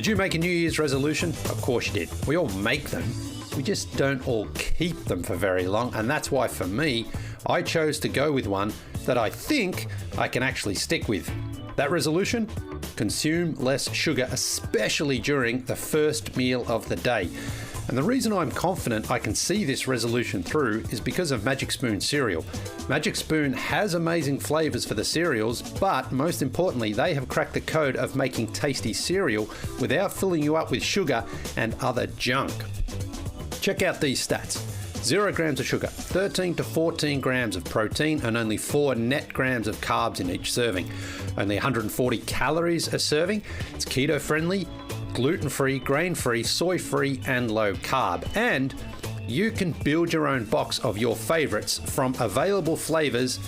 Did you make a New Year's resolution? Of course you did. We all make them. We just don't all keep them for very long, and that's why for me, I chose to go with one that I think I can actually stick with. That resolution? Consume less sugar, especially during the first meal of the day. And the reason I'm confident I can see this resolution through is because of Magic Spoon cereal. Magic Spoon has amazing flavors for the cereals, but most importantly, they have cracked the code of making tasty cereal without filling you up with sugar and other junk. Check out these stats. 0 grams of sugar, 13 to 14 grams of protein, and only 4 net grams of carbs in each serving. Only 140 calories a serving. It's keto friendly, gluten-free, grain-free, soy-free, and low carb. And you can build your own box of your favorites from available flavors,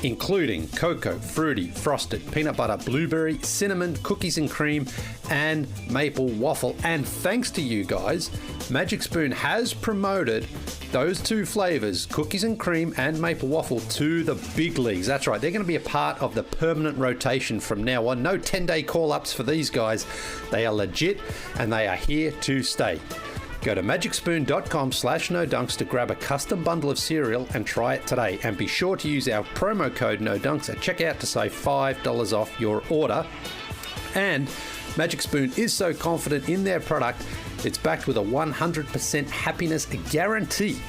including cocoa, fruity, frosted, peanut butter, blueberry, cinnamon, cookies and cream, and maple waffle. And thanks to you guys, Magic Spoon has promoted those two flavors, cookies and cream and maple waffle, to the big leagues. That's right, they're going to be a part of the permanent rotation from now on. No 10-day call-ups for these guys. They are legit and they are here to stay. Go to magicspoon.com/nodunks to grab a custom bundle of cereal and try it today. And be sure to use our promo code NODUNKS at checkout to save $5 off your order. And Magic Spoon is so confident in their product, it's backed with a 100% happiness guarantee.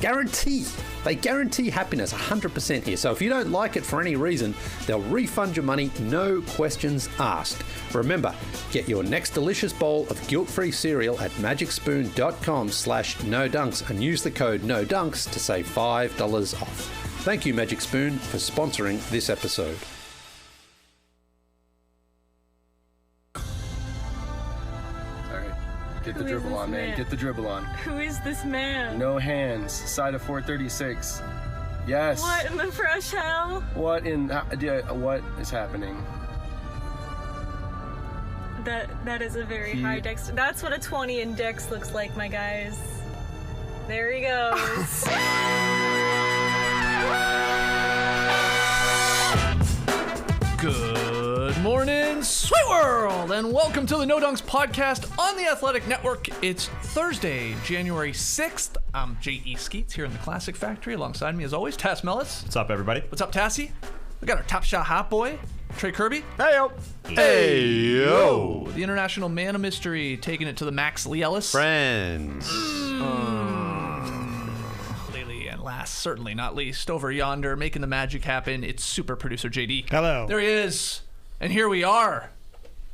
Guarantee. They guarantee happiness 100% here. So if you don't like it for any reason, they'll refund your money, no questions asked. Remember, get your next delicious bowl of guilt-free cereal at magicspoon.com/nodunks and use the code NODUNKS to save $5 off. Thank you, Magic Spoon, for sponsoring this episode. Get the dribble on, man. Get the dribble on. Who is this man? No hands. Side of 436. Yes. What in the fresh hell? What is happening? That is a very high dex. That's what a 20 in dex looks like, my guys. There he goes. Good morning, sweet world, and welcome to the No Dunks podcast on the Athletic Network. It's Thursday, January 6th. I'm J.E. Skeets here in the Classic Factory. Alongside me, as always, Tass Mellis. What's up, everybody? What's up, Tassie? We got our top shot hot boy, Trey Kirby. Hey-yo. Hey-yo. The international man of mystery, taking it to the max, Lee Ellis. Friends. Last, certainly not least, over yonder, making the magic happen, it's super producer JD. Hello. There he is. And here we are.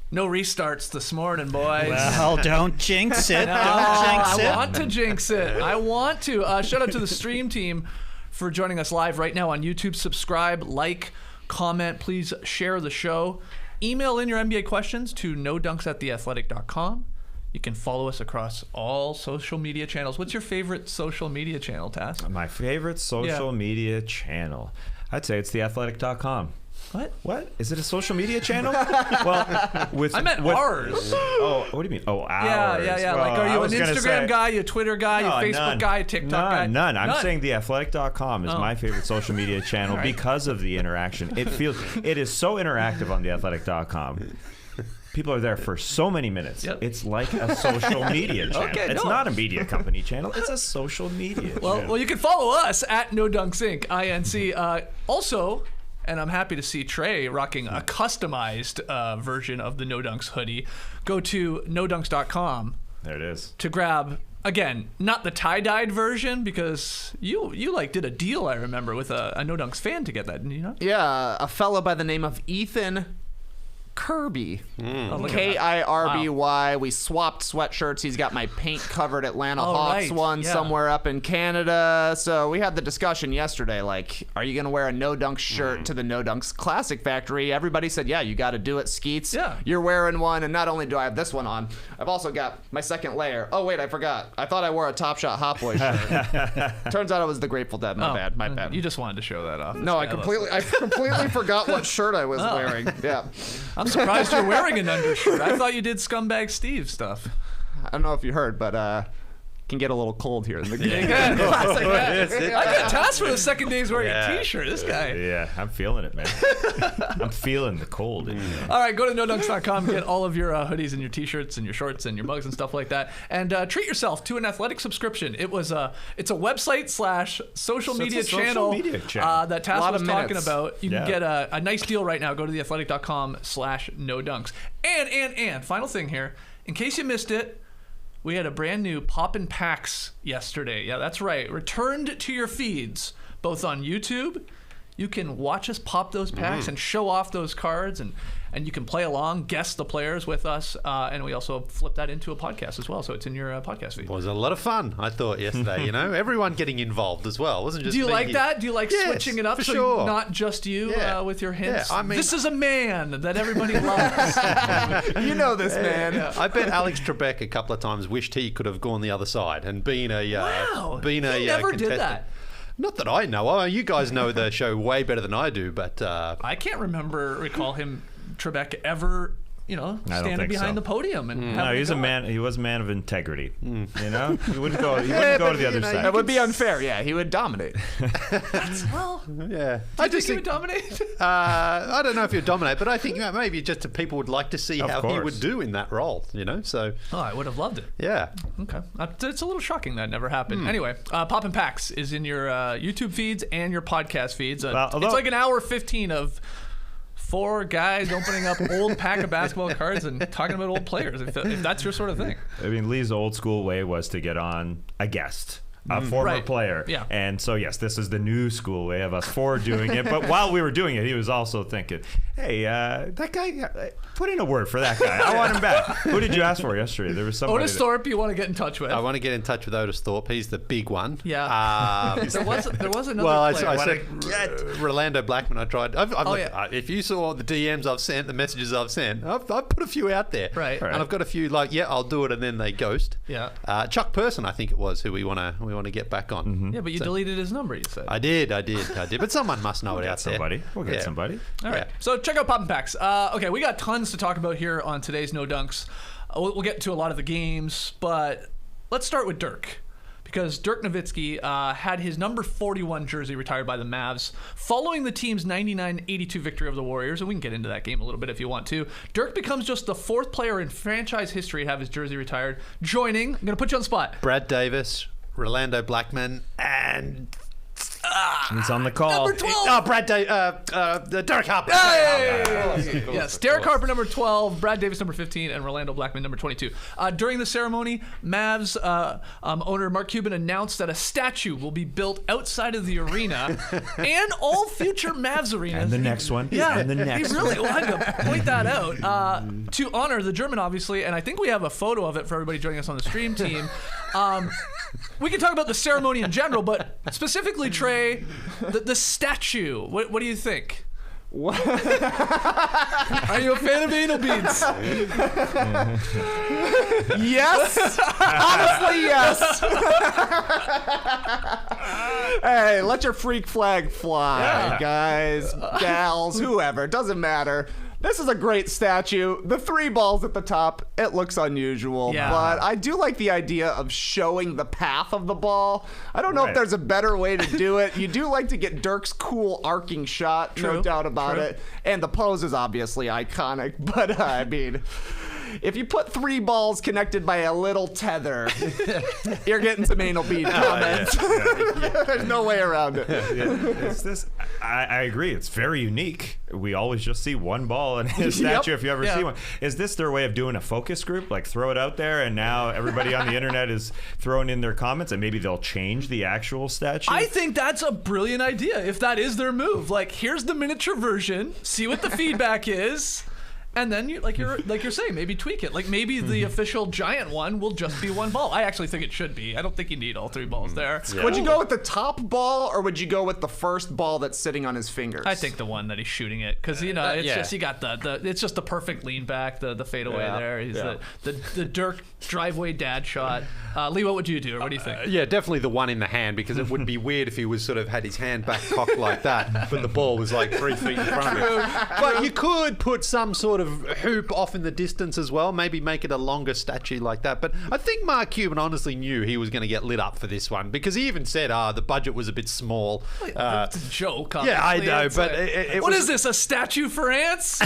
No restarts this morning, boys. Well, don't jinx it. No, Don't jinx it. I want to jinx it. I want to. Shout out to the stream team for joining us live right now on YouTube. Subscribe, like, comment. Please share the show. Email in your NBA questions to nodunks@theathletic.com. You can follow us across all social media channels. What's your favorite social media channel, Tass? My favorite social media channel? I'd say it's theathletic.com. What? Is it a social media channel? Well, I meant ours. Oh, what do you mean? Oh, ours. Yeah. Well, like, are you an Instagram guy, you Twitter guy, you Facebook guy, TikTok guy? None. I'm saying theathletic.com is my favorite social media channel because of the interaction. It is so interactive on theathletic.com. People are there for so many minutes. Yep. It's like a social media channel. It's not a media company channel. It's a social media channel. Well, you can follow us at No Dunks Inc. INC. Also, and I'm happy to see Trey rocking a customized version of the No Dunks hoodie. Go to nodunks.com. There it is. To grab, again, not the tie-dyed version, because you did a deal, I remember, with a No Dunks fan to get that, didn't you know? Yeah, a fellow by the name of Ethan Kirby. Kirby. Wow. We swapped sweatshirts. He's got my paint-covered Atlanta Hawks one somewhere up in Canada. So we had the discussion yesterday, like, are you going to wear a No Dunks shirt to the No Dunks Classic Factory? Everybody said, yeah, you got to do it, Skeets. Yeah. You're wearing one, and not only do I have this one on, I've also got my second layer. Oh, wait, I forgot. I thought I wore a Top Shot Hot Boy shirt. Turns out it was the Grateful Dead. My bad. You just wanted to show that off. No, I completely forgot what shirt I was wearing. Yeah. I'm surprised you're wearing an undershirt. I thought you did Scumbag Steve stuff. I don't know if you heard, but can get a little cold here in the game. I got tasked for the second day's wearing a t-shirt. This guy. Yeah, I'm feeling it, man. I'm feeling the cold. All right, go to nodunks.com, get all of your hoodies and your t-shirts and your shorts and your mugs and stuff like that, and treat yourself to an athletic subscription. It's a website / social media channel that Tass was talking about. You can get a nice deal right now. Go to theathletic.com/nodunks. And final thing here, in case you missed it, we had a brand new Poppin Packs yesterday. Yeah, that's right. Returned to your feeds, both on YouTube. You can watch us pop those packs and show off those cards, and you can play along, guess the players with us, and we also flip that into a podcast as well, so it's in your podcast feed. It was a lot of fun, I thought, yesterday. Everyone getting involved as well. It wasn't just Do you me. like that? Do you like switching it up for so sure. not just you with your hints? Yeah, I mean, this is a man that everybody loves. You know this, man. Yeah. I bet Alex Trebek a couple of times wished he could have gone the other side and been a He never contestant. did that. Not that I know. Oh, you guys know the show way better than I do, but I can't recall him, Trebek, ever standing behind the podium and no, he's a man. He was a man of integrity. He wouldn't go. He wouldn't go to the other side. That would be unfair. Yeah, he would dominate. yeah. I just think he would dominate. I don't know if he'd dominate, but I think maybe just people would like to see how he would do in that role. So. Oh, I would have loved it. Yeah. Okay. It's a little shocking that never happened. Anyway, Poppin Packs is in your YouTube feeds and your podcast feeds. It's like an hour 15 of 4 guys opening up old pack of basketball cards and talking about old players, if that's your sort of thing. I mean, Lee's old school way was to get on a guest, a former player. Yeah. And so, yes, this is the new school way of us 4 doing it. But while we were doing it, he was also thinking, hey, that guy, put in a word for that guy. I want him back. Who did you ask for yesterday? There was somebody. Otis Thorpe you want to get in touch with. I want to get in touch with Otis Thorpe. He's the big one. Yeah. There was another player. I said Rolando Blackman. I tried. If you saw the DMs I've sent, the messages I've sent, I've put a few out there. Right. And I've got a few I'll do it, and then they ghost. Yeah. Chuck Person, I think it was, who we want to get back on. Yeah, but you deleted his number, you said. I did. But someone must know it out there. We'll get somebody. All right. So check out Poppin Packs. Okay, we got tons to talk about here on today's No Dunks. We'll get to a lot of the games, but let's start with Dirk. Because Dirk Nowitzki had his number 41 jersey retired by the Mavs following the team's 99-82 victory over the Warriors, and we can get into that game a little bit if you want to. Dirk becomes just the 4th player in franchise history to have his jersey retired, joining, I'm going to put you on the spot, Brad Davis, Rolando Blackman, and... He's on the call. Number 12. Oh, Derek Harper. Yes, Derek Harper, number 12, Brad Davis, number 15, and Rolando Blackman, number 22. During the ceremony, Mavs owner Mark Cuban announced that a statue will be built outside of the arena and all future Mavs arenas. And the next one. Yeah, and the next he really wanted to point that out to honor the German, obviously, and I think we have a photo of it for everybody joining us on the stream team. We can talk about the ceremony in general, but specifically, Trey, the statue. What do you think? What? Are you a fan of anal beads? Yes. Honestly, yes. Hey, let your freak flag fly, guys, gals, whoever. Doesn't matter. This is a great statue. The 3 balls at the top, it looks unusual, but I do like the idea of showing the path of the ball. I don't know if there's a better way to do it. You do like to get Dirk's cool arcing shot, no doubt about it. And the pose is obviously iconic, but I mean... If you put 3 balls connected by a little tether, you're getting some anal bead comments. There's no way around it. I agree. It's very unique. We always just see 1 ball in a statue if you ever see one. Is this their way of doing a focus group? Like throw it out there and now everybody on the internet is throwing in their comments and maybe they'll change the actual statue? I think that's a brilliant idea if that is their move. Like, here's the miniature version. See what the feedback is. And then you're saying, maybe tweak it. Like maybe the official giant one will just be 1 ball. I actually think it should be. I don't think you need all 3 balls there. Yeah. Would you go with the top ball or would you go with the first ball that's sitting on his fingers? I think the one that he's shooting it, because it's just you got it's just the perfect lean back, the fadeaway there. He's the Dirk driveway dad shot. Lee, what would you do? Or what do you think? Yeah, definitely the one in the hand, because it would be weird if he was sort of had his hand back cocked like that, but the ball was like 3 feet in front of him. But you could put some sort of hoop off in the distance as well. Maybe make it a longer statue like that. But I think Mark Cuban honestly knew he was going to get lit up for this one, because he even said, the budget was a bit small. It's a joke, obviously. Yeah, I know, it's but like, what is this, a statue for ants?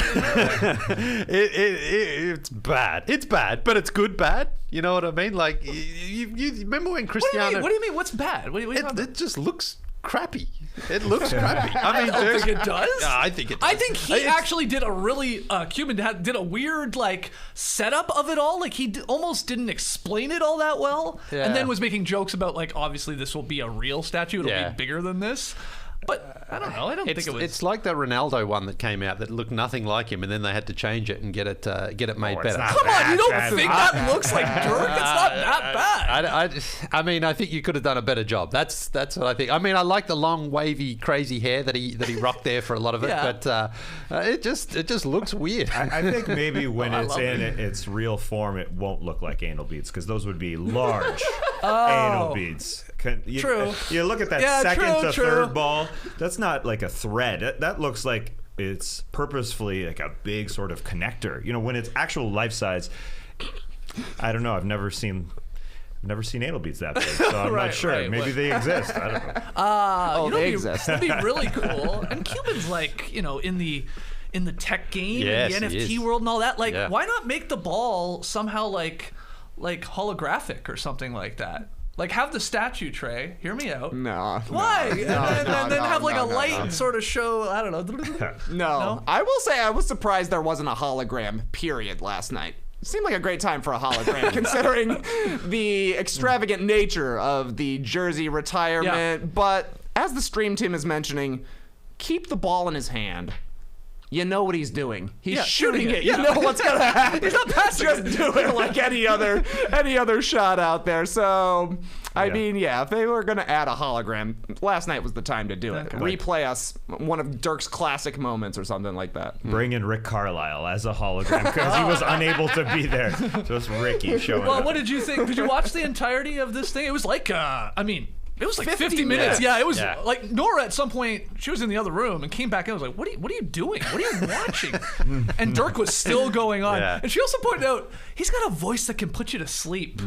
It's bad. It's bad, but it's good bad. You know what I mean? Like, you remember when Cristiano... What do you mean? What's bad? What it just looks crappy. It looks crappy. I mean, I don't think it does. Yeah, I think it does. I think he actually did a really Cuban did a weird like setup of it all. Like he almost didn't explain it all that well, and then was making jokes about like obviously this will be a real statue. It'll be bigger than this. But I don't know. I don't think it was. It's like the Ronaldo one that came out that looked nothing like him, and then they had to change it and get it made better. Come on, you don't think that looks like Dirk? It's not that bad. I mean, I think you could have done a better job. That's what I think. I mean, I like the long, wavy, crazy hair that he rocked there for a lot of it, but it just looks weird. I think maybe when it's in its real form, it won't look like anal beads, because those would be large anal beads. True. You look at that second to third ball. That's not like a thread. That looks like it's purposefully like a big sort of connector. You know, when it's actual life size. I don't know. I've never seen anal beads that big, so I'm not sure. Maybe they exist. I don't know. They exist. That'd be really cool. And Cuban's like, in the tech game, yes, in the NFT world and all that. Like, why not make the ball somehow like holographic or something like that? Like, have the statue, Trey. Hear me out. No. Why? And then have like a light sort of show. I don't know. No. I will say I was surprised there wasn't a hologram, period, last night. It seemed like a great time for a hologram, considering the extravagant nature of the jersey retirement. Yeah. But as the stream team is mentioning, keep the ball in his hand. You know what he's doing. He's shooting it. You know what's gonna happen. He's not passing. Just do it like any other shot out there. So, I mean, if they were gonna add a hologram, last night was the time to do it. Replay us one of Dirk's classic moments or something like that. Bring in Rick Carlisle as a hologram because he was unable to be there. Just Ricky showing up. Well, what did you think? Did you watch the entirety of this thing? It was like, it was like 50 minutes. Yeah, it was like Nora at some point, she was in the other room and came back in and was like, what are you doing? What are you watching? And Dirk was still going on. Yeah. And she also pointed out, he's got a voice that can put you to sleep.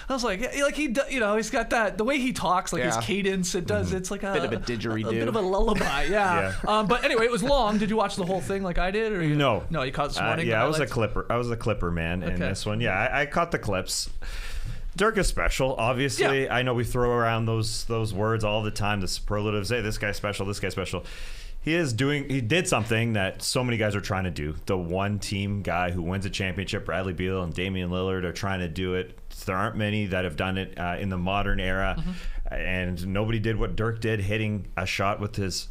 I was like he's got that, the way he talks, like his cadence, it does, it's like a bit of a didgeridoo. A bit of a lullaby, but anyway, it was long. Did you watch the whole thing like I did? Or No, you caught it this morning? I was a clipper man in this one. Yeah, I caught the clips. Dirk is special, obviously. I know we throw around those words all the time, the superlatives. Hey, this guy's special, this guy's special. He did something that so many guys are trying to do. The one team guy who wins a championship, Bradley Beal and Damian Lillard, are trying to do it. There aren't many that have done it in the modern era. And nobody did what Dirk did, hitting a shot with his...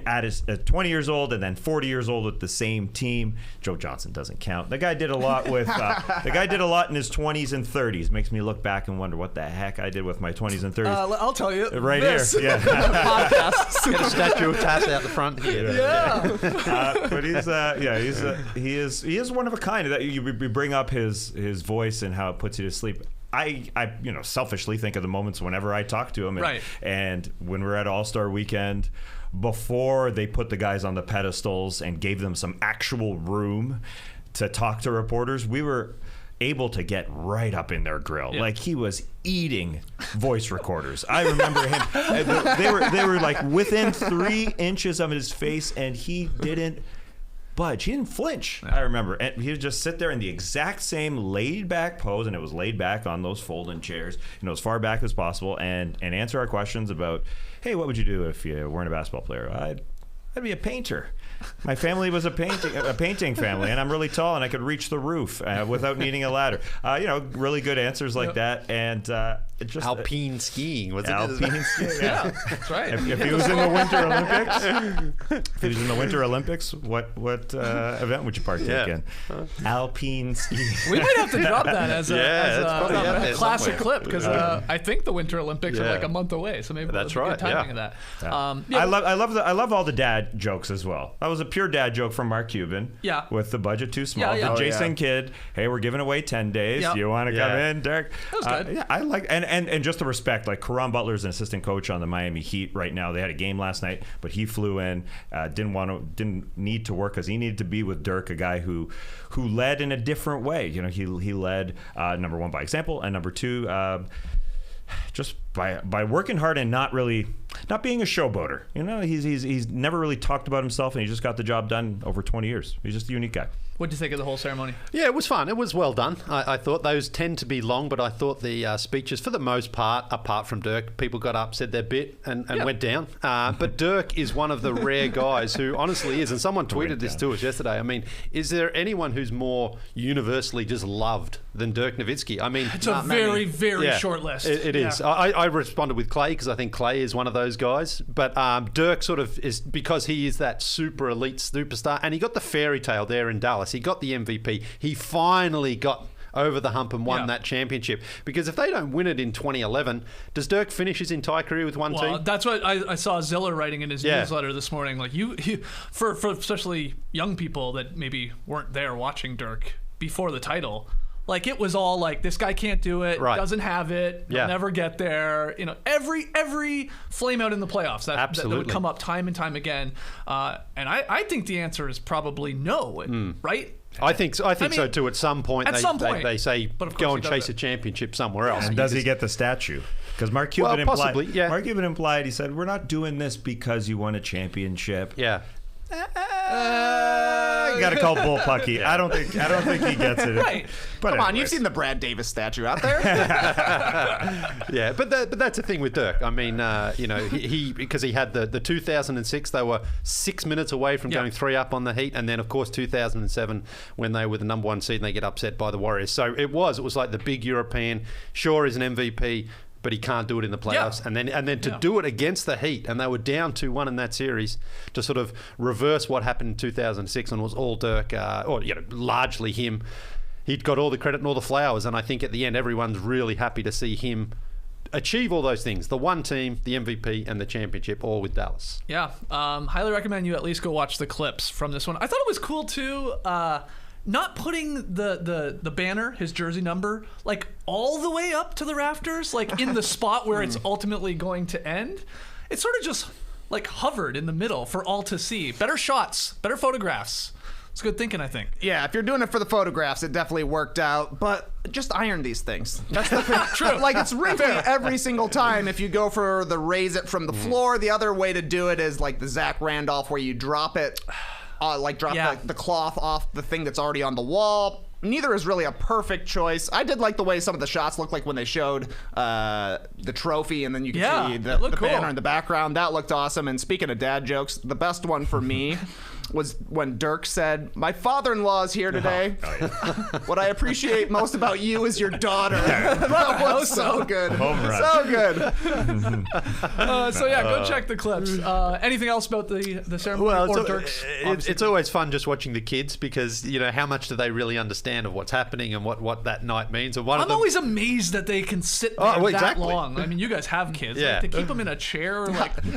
at his 20 years old and then 40 years old with the same team. Joe Johnson doesn't count. The guy did a lot with the guy did a lot in his 20s and 30s. Makes me look back and wonder what the heck I did with my 20s and 30s. I'll tell you. Right here. Yeah. Podcast. Get a statue of Tass out the front here. But he is one of a kind. That you bring up his voice and how it puts you to sleep. I selfishly think of the moments whenever I talk to him and when we're at All-Star Weekend, before they put the guys on the pedestals and gave them some actual room to talk to reporters, we were able to get right up in their grill. Like he was eating voice recorders. I remember him. They were like within 3 inches of his face, and he didn't budge. He didn't flinch. I remember. And he would just sit there in the exact same laid back pose, and it was laid back on those folding chairs, as far back as possible, and answer our questions about, hey, what would you do if you weren't a basketball player? I'd be a painter. My family was a painting family, and I'm really tall, and I could reach the roof without needing a ladder. Really good answers like that, and it just alpine skiing. Was it alpine skiing? Yeah, that's right. If he was in the Winter Olympics, what event would you partake in? Alpine skiing. We might have to drop that as a classic clip, because I think the Winter Olympics are like a month away, so maybe that's good timing of that. I love all the dad jokes as well. That was a pure dad joke from Mark Cuban. Yeah. With the budget too small. The Jason Kidd, hey, we're giving away 10 days. Do you want to come in, Dirk? That was good. I like, and and just the respect, like Caron Butler's an assistant coach on the Miami Heat right now. They had a game last night, but he flew in, didn't need to work because he needed to be with Dirk, a guy who led in a different way. You know, he led number one by example, and number two, just by working hard and not being a showboater. You know, he's never really talked about himself, and he just got the job done over 20 years. He's just a unique guy. What did you think of the whole ceremony? Yeah, it was fun. It was well done. I thought those tend to be long, but I thought the speeches, for the most part, apart from Dirk, people got up, said their bit, and went down. But Dirk is one of the rare guys who honestly is, and someone tweeted this to us yesterday. I mean, is there anyone who's more universally just loved than Dirk Nowitzki? I mean, it's a very, very short list. It is. I responded with Clay because I think Clay is one of those guys. But Dirk sort of is, because he is that super elite superstar, and he got the fairy tale there in Dallas. He got the MVP. He finally got over the hump and won that championship. Because if they don't win it in 2011, does Dirk finish his entire career with one team? That's what I saw Ziller writing in his newsletter this morning. Like for especially young people that maybe weren't there watching Dirk before the title. Like, it was all like, this guy can't do it, doesn't have it, he'll never get there. You know, every flame out in the playoffs that would come up time and time again. And I think the answer is probably no, right? I think so too. At some point, they say go and chase a championship somewhere else. And does he get the statue? Because Mark Cuban implied, he said, we're not doing this because you won a championship. Yeah. You got to call Bullpucky. I don't think he gets it. Right. But come on, you've seen the Brad Davis statue out there. Yeah, but that's the thing with Dirk. I mean, he because he had the 2006, they were 6 minutes away from going 3 up on the Heat, and then of course 2007 when they were the number 1 seed and they get upset by the Warriors. So it was like the big European. Sure, is an MVP, but he can't do it in the playoffs. And then to do it against the Heat, and they were down 2-1 in that series, to sort of reverse what happened in 2006, and it was all Dirk, largely him. He'd got all the credit and all the flowers, and I think at the end everyone's really happy to see him achieve all those things. The one team, the MVP, and the championship, all with Dallas. Yeah. Highly recommend you at least go watch the clips from this one. I thought it was cool, too, not putting the banner, his jersey number, like all the way up to the rafters, like in the spot where it's ultimately going to end. It sort of just like hovered in the middle for all to see. Better shots, better photographs. It's good thinking, I think. Yeah, if you're doing it for the photographs, it definitely worked out. But just iron these things. That's the thing. True. Like, it's wrinkly every single time. If you go for the raise it from the floor, the other way to do it is like the Zach Randolph, where you drop it, the cloth off the thing that's already on the wall. Neither is really a perfect choice. I did like the way some of the shots looked like when they showed the trophy, and then you can see the banner in the background. That looked awesome. And speaking of dad jokes, the best one for me was when Dirk said, "My father-in-law is here today. What I appreciate most about you is your daughter." That was so good. So good. Go check the clips. Anything else about the ceremony? Well, Dirk's? It's always fun just watching the kids, because how much do they really understand of what's happening and what that night means? And I'm always amazed that they can sit there that long. I mean, you guys have kids. Yeah. Like, to keep them in a chair.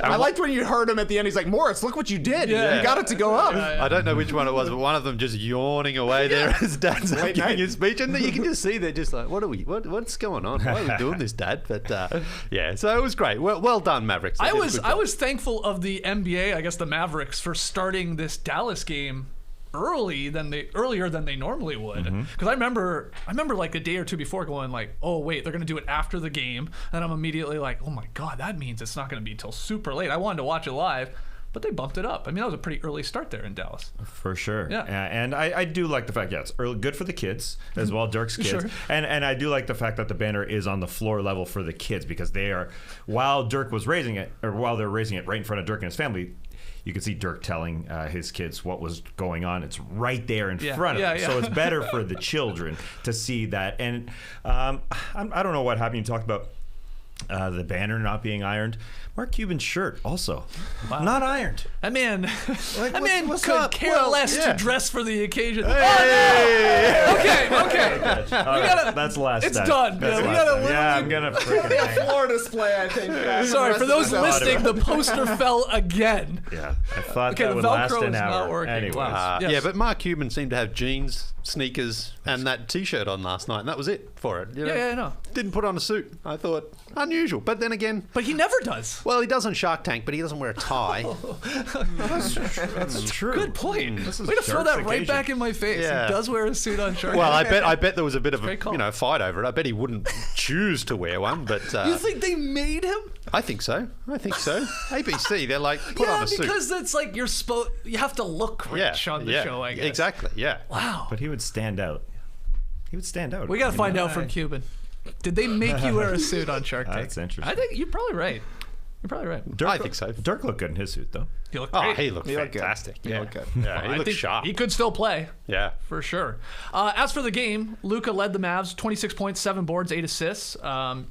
I liked when you heard him at the end. He's like, "Morris, look what you did. You got it to go up." I don't know which one it was, but one of them just yawning away there as Dad's giving his speech, and you can just see they're just like, what's going on? Why are we doing this, Dad? But so it was great. Well done, Mavericks. I was thankful of the NBA, I guess the Mavericks, for starting this Dallas game earlier than they normally would, because I remember like a day or two before going like, oh wait, they're gonna do it after the game, and I'm immediately like, oh my god, that means it's not gonna be till super late. I wanted to watch it live, but they bumped it up. I mean, that was a pretty early start there in Dallas. For sure. Yeah. And I do like the fact, it's early, good for the kids as well, Dirk's kids. Sure. And I do like the fact that the banner is on the floor level for the kids, because they are, while Dirk was raising it, or while they're raising it right in front of Dirk and his family, you can see Dirk telling his kids what was going on. It's right there in front of them. So it's better for the children to see that. And I don't know what happened. You talked about the banner not being ironed. Mark Cuban's shirt also not ironed. That man, what's could up? care less to dress for the occasion. Hey! Okay. That's last. It's done. I'm gonna freaking floor display, I think. Sorry for those listening. The poster fell again. Yeah, I thought that would last an is hour. not working. Anyways. Yes. Yeah, but Mark Cuban seemed to have jeans, sneakers, and that T-shirt on last night, and that was it for it. Yeah, no. didn't put on a suit. I thought, unusual. But then again... But he never does. Well, he does on Shark Tank, but he doesn't wear a tie. That's true. Good point. Way to throw that right back in my face. Yeah. He does wear a suit on Shark Tank. Well, I bet there was a bit of a fight over it. I bet he wouldn't choose to wear one, but... you think they made him? I think so. ABC, they're like, put on a suit. Yeah, because it's like you have to look rich on the show, I guess. Exactly, yeah. Wow. But he would stand out. We got to find out from Cuban. Did they make you wear a suit on Shark Tank? That's interesting. I think you're probably right. I think so. Dirk looked good in his suit, though. He looked great. He looked fantastic. He looked good. Yeah, he looked sharp. He could still play. Yeah. For sure. As for the game, Luka led the Mavs, 26 points, 7 boards, 8 assists.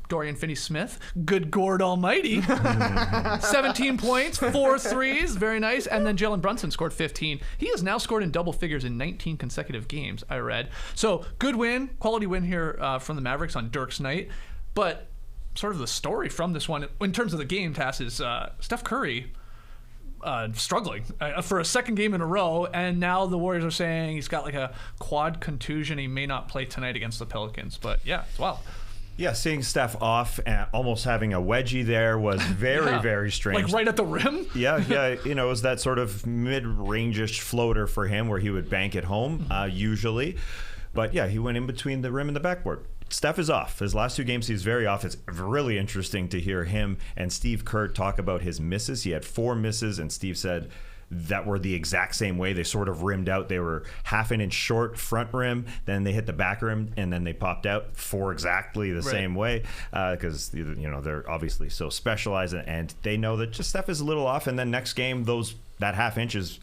Dorian Finney-Smith, good Gord almighty. 17 points, 4 threes, very nice. And then Jalen Brunson scored 15. He has now scored in double figures in 19 consecutive games, I read. So good win, quality win here from the Mavericks on Dirk's night. But sort of the story from this one, in terms of the game, Tass, is Steph Curry struggling for a second game in a row, and now the Warriors are saying he's got like a quad contusion. He may not play tonight against the Pelicans, but yeah, it's wild. Yeah, seeing Steph off and almost having a wedgie there was very, very strange. Like right at the rim? Yeah. It was that sort of mid-range-ish floater for him where he would bank it home, usually. But yeah, he went in between the rim and the backboard. Steph is off. His last 2 games, he's very off. It's really interesting to hear him and Steve Kerr talk about his misses. He had 4 misses, and Steve said that were the exact same way. They sort of rimmed out. They were half an inch short front rim, then they hit the back rim, and then they popped out for exactly the same way because they're obviously so specialized, and they know that just Steph is a little off. And then next game, that half inch is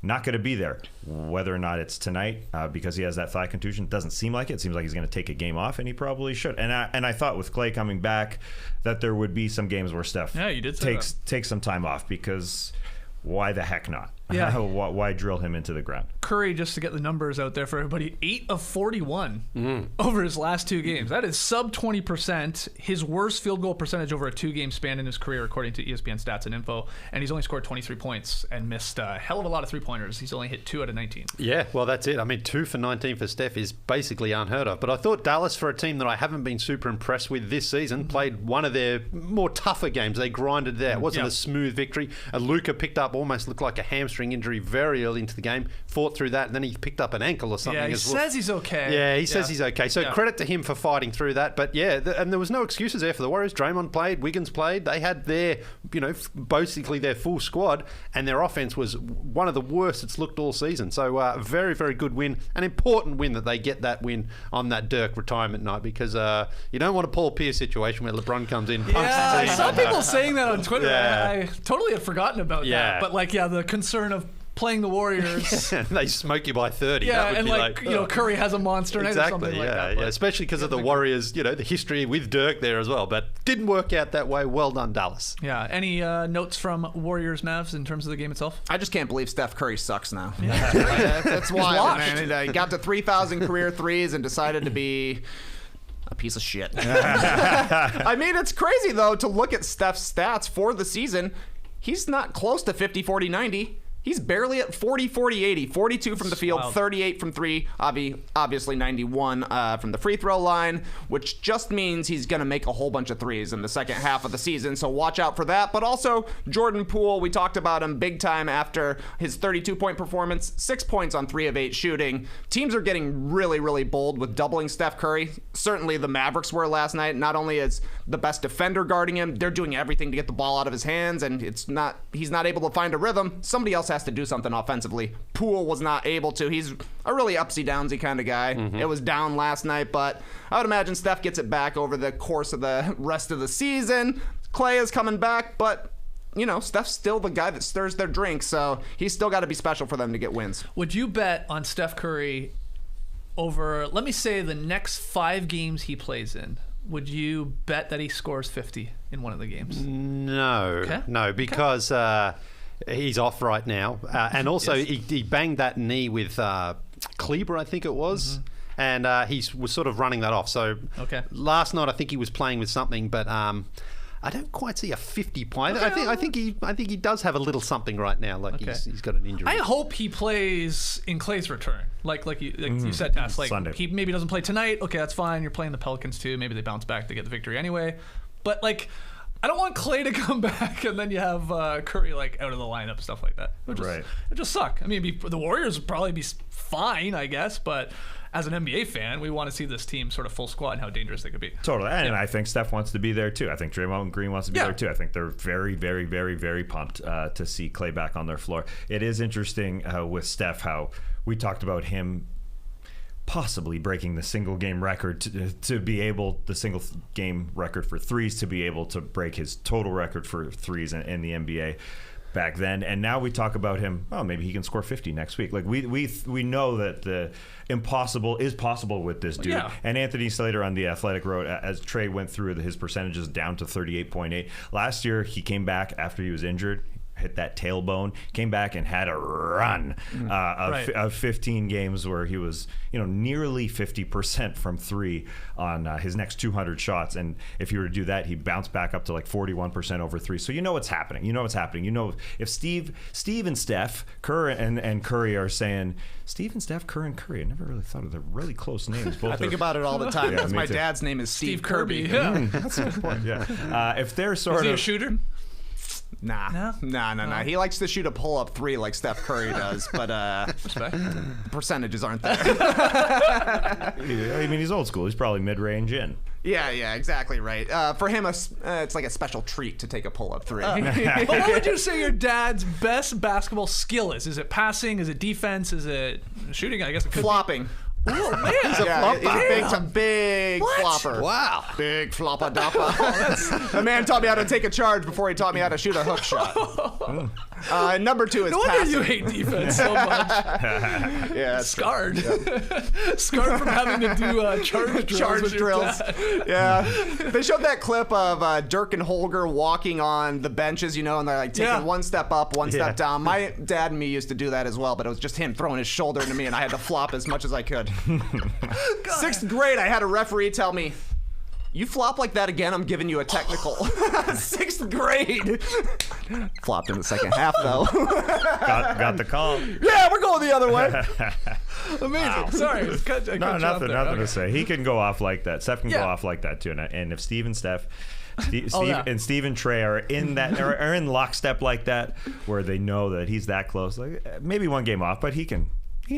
not going to be there. Whether or not it's tonight because he has that thigh contusion, doesn't seem like it. It seems like he's going to take a game off, and he probably should. And I thought with Clay coming back that there would be some games where Steph takes some time off, because why the heck not? Yeah. Why drill him into the ground? Curry, just to get the numbers out there for everybody, 8 of 41 over his last 2 games. That is sub 20%. His worst field goal percentage over a 2-game span in his career, according to ESPN Stats and Info. And he's only scored 23 points and missed a hell of a lot of 3-pointers. He's only hit 2 out of 19. Yeah, well, that's it. I mean, 2 for 19 for Steph is basically unheard of. But I thought Dallas, for a team that I haven't been super impressed with this season, played one of their more tougher games. They grinded there. It wasn't a smooth victory. Luka picked up, almost looked like a hamstring injury very early into the game, fought through that, and then he picked up an ankle or something. Yeah, he says he's okay. Yeah, he says he's okay. So credit to him for fighting through that. But yeah, and there was no excuses there for the Warriors. Draymond played, Wiggins played. They had their, basically their full squad, and their offense was one of the worst it's looked all season. So very, very good win. An important win that they get that win on that Dirk retirement night, because you don't want a Paul Pierce situation where LeBron comes in, punks the team. Some people saying that on Twitter. Yeah. I totally had forgotten about that. But the concern of playing the Warriors. They smoke you by 30. Yeah, and Curry has a monster night or something like that. Yeah, especially because of the Warriors, the history with Dirk there as well. But didn't work out that way. Well done, Dallas. Yeah. Any notes from Warriors Mavs in terms of the game itself? I just can't believe Steph Curry sucks now. That's wild, man. He got to 3,000 career threes and decided to be a piece of shit. I mean, it's crazy, though, to look at Steph's stats for the season. He's not close to 50, 40, 90. He's barely at 40, 40, 80. 42 from the field, 38 from 3, obviously 91 from the free throw line, which just means he's going to make a whole bunch of threes in the second half of the season, so watch out for that. But also, Jordan Poole, we talked about him big time after his 32-point performance, 6 points on 3 of 8 shooting. Teams are getting really, really bold with doubling Steph Curry. Certainly the Mavericks were last night. Not only is the best defender guarding him, they're doing everything to get the ball out of his hands, and he's not able to find a rhythm. Somebody else has to do something offensively. Poole was not able to. He's a really upsy-downsy kind of guy. It was down last night, but I would imagine Steph gets it back over the course of the rest of the season. Clay is coming back, but Steph's still the guy that stirs their drink, so he's still got to be special for them to get wins. Would you bet on Steph Curry over, let me say, the next 5 games he plays in? Would you bet that he scores 50 in one of the games? No, because he's off right now. And also, he banged that knee with Kleber, I think it was. And he was sort of running that off. So last night, I think he was playing with something, but I don't quite see a 50 point. Okay. I think he does have a little something right now. Like he's got an injury. I hope he plays in Clay's return. Like you said, Tess. Like Sunday. He maybe doesn't play tonight. Okay, that's fine. You're playing the Pelicans too. Maybe they bounce back to get the victory anyway. But like, I don't want Clay to come back and then you have Curry like out of the lineup, stuff like that. It would just suck. I mean, the Warriors would probably be fine, I guess, but as an NBA fan, we want to see this team sort of full squad and how dangerous they could be. Totally. And I think Steph wants to be there too. I think Draymond Green wants to be there too. I think they're very, very, very, very pumped to see Clay back on their floor. It is interesting with Steph how we talked about him possibly breaking the single game record to be able, the single game record for threes, to be able to break his total record for threes in the NBA back then. And now we talk about him, maybe he can score 50 next week. Like we know that the impossible is possible with this dude. Yeah. And Anthony Slater on The Athletic wrote, as Trey went through his percentages down to 38.8. Last year he came back after he was injured, hit that tailbone, came back and had a run of 15 games where he was, nearly 50% from three on his next 200 shots. And if you were to do that, he bounced back up to like 41% over three. So you know what's happening. If Steve and Steph, Kerr and Curry are saying, Steve and Steph, Kerr and Curry, I never really thought of the really close names. Both I think about it all the time because my dad's name is Steve Kirby. Yeah. That's a good point. Yeah. If they're sort of... Is he a shooter? Nah. He likes to shoot a pull-up three like Steph Curry does, but the percentages aren't there. I mean, he's old school. He's probably mid-range in. Yeah, exactly right. For him, it's like a special treat to take a pull-up three. But what would you say your dad's best basketball skill is? Is it passing? Is it defense? Is it shooting? I guess it could flopping. Be. Oh, man. He's a big flopper. Wow. Big flopper dopper. The man taught me how to take a charge before he taught me how to shoot a hook shot. Number two is no passing. wonder you hate defense so much. Yeah, scarred. Scarred from having to do charge drills. Yeah. They showed that clip of Dirk and Holger walking on the benches, and they're like taking one step up, one step down. My dad and me used to do that as well, but it was just him throwing his shoulder into me, and I had to flop as much as I could. Sixth grade, I had a referee tell me, "You flop like that again, I'm giving you a technical." Sixth grade. Flopped in the second half, though. Got the call. Yeah, we're going the other way. Amazing. Wow. Sorry. Nothing to say. He can go off like that. Steph can go off like that, too. And if Steve and Steph... Steve and Trey are in that are in lockstep like that, where they know that he's that close. Like maybe one game off, but he can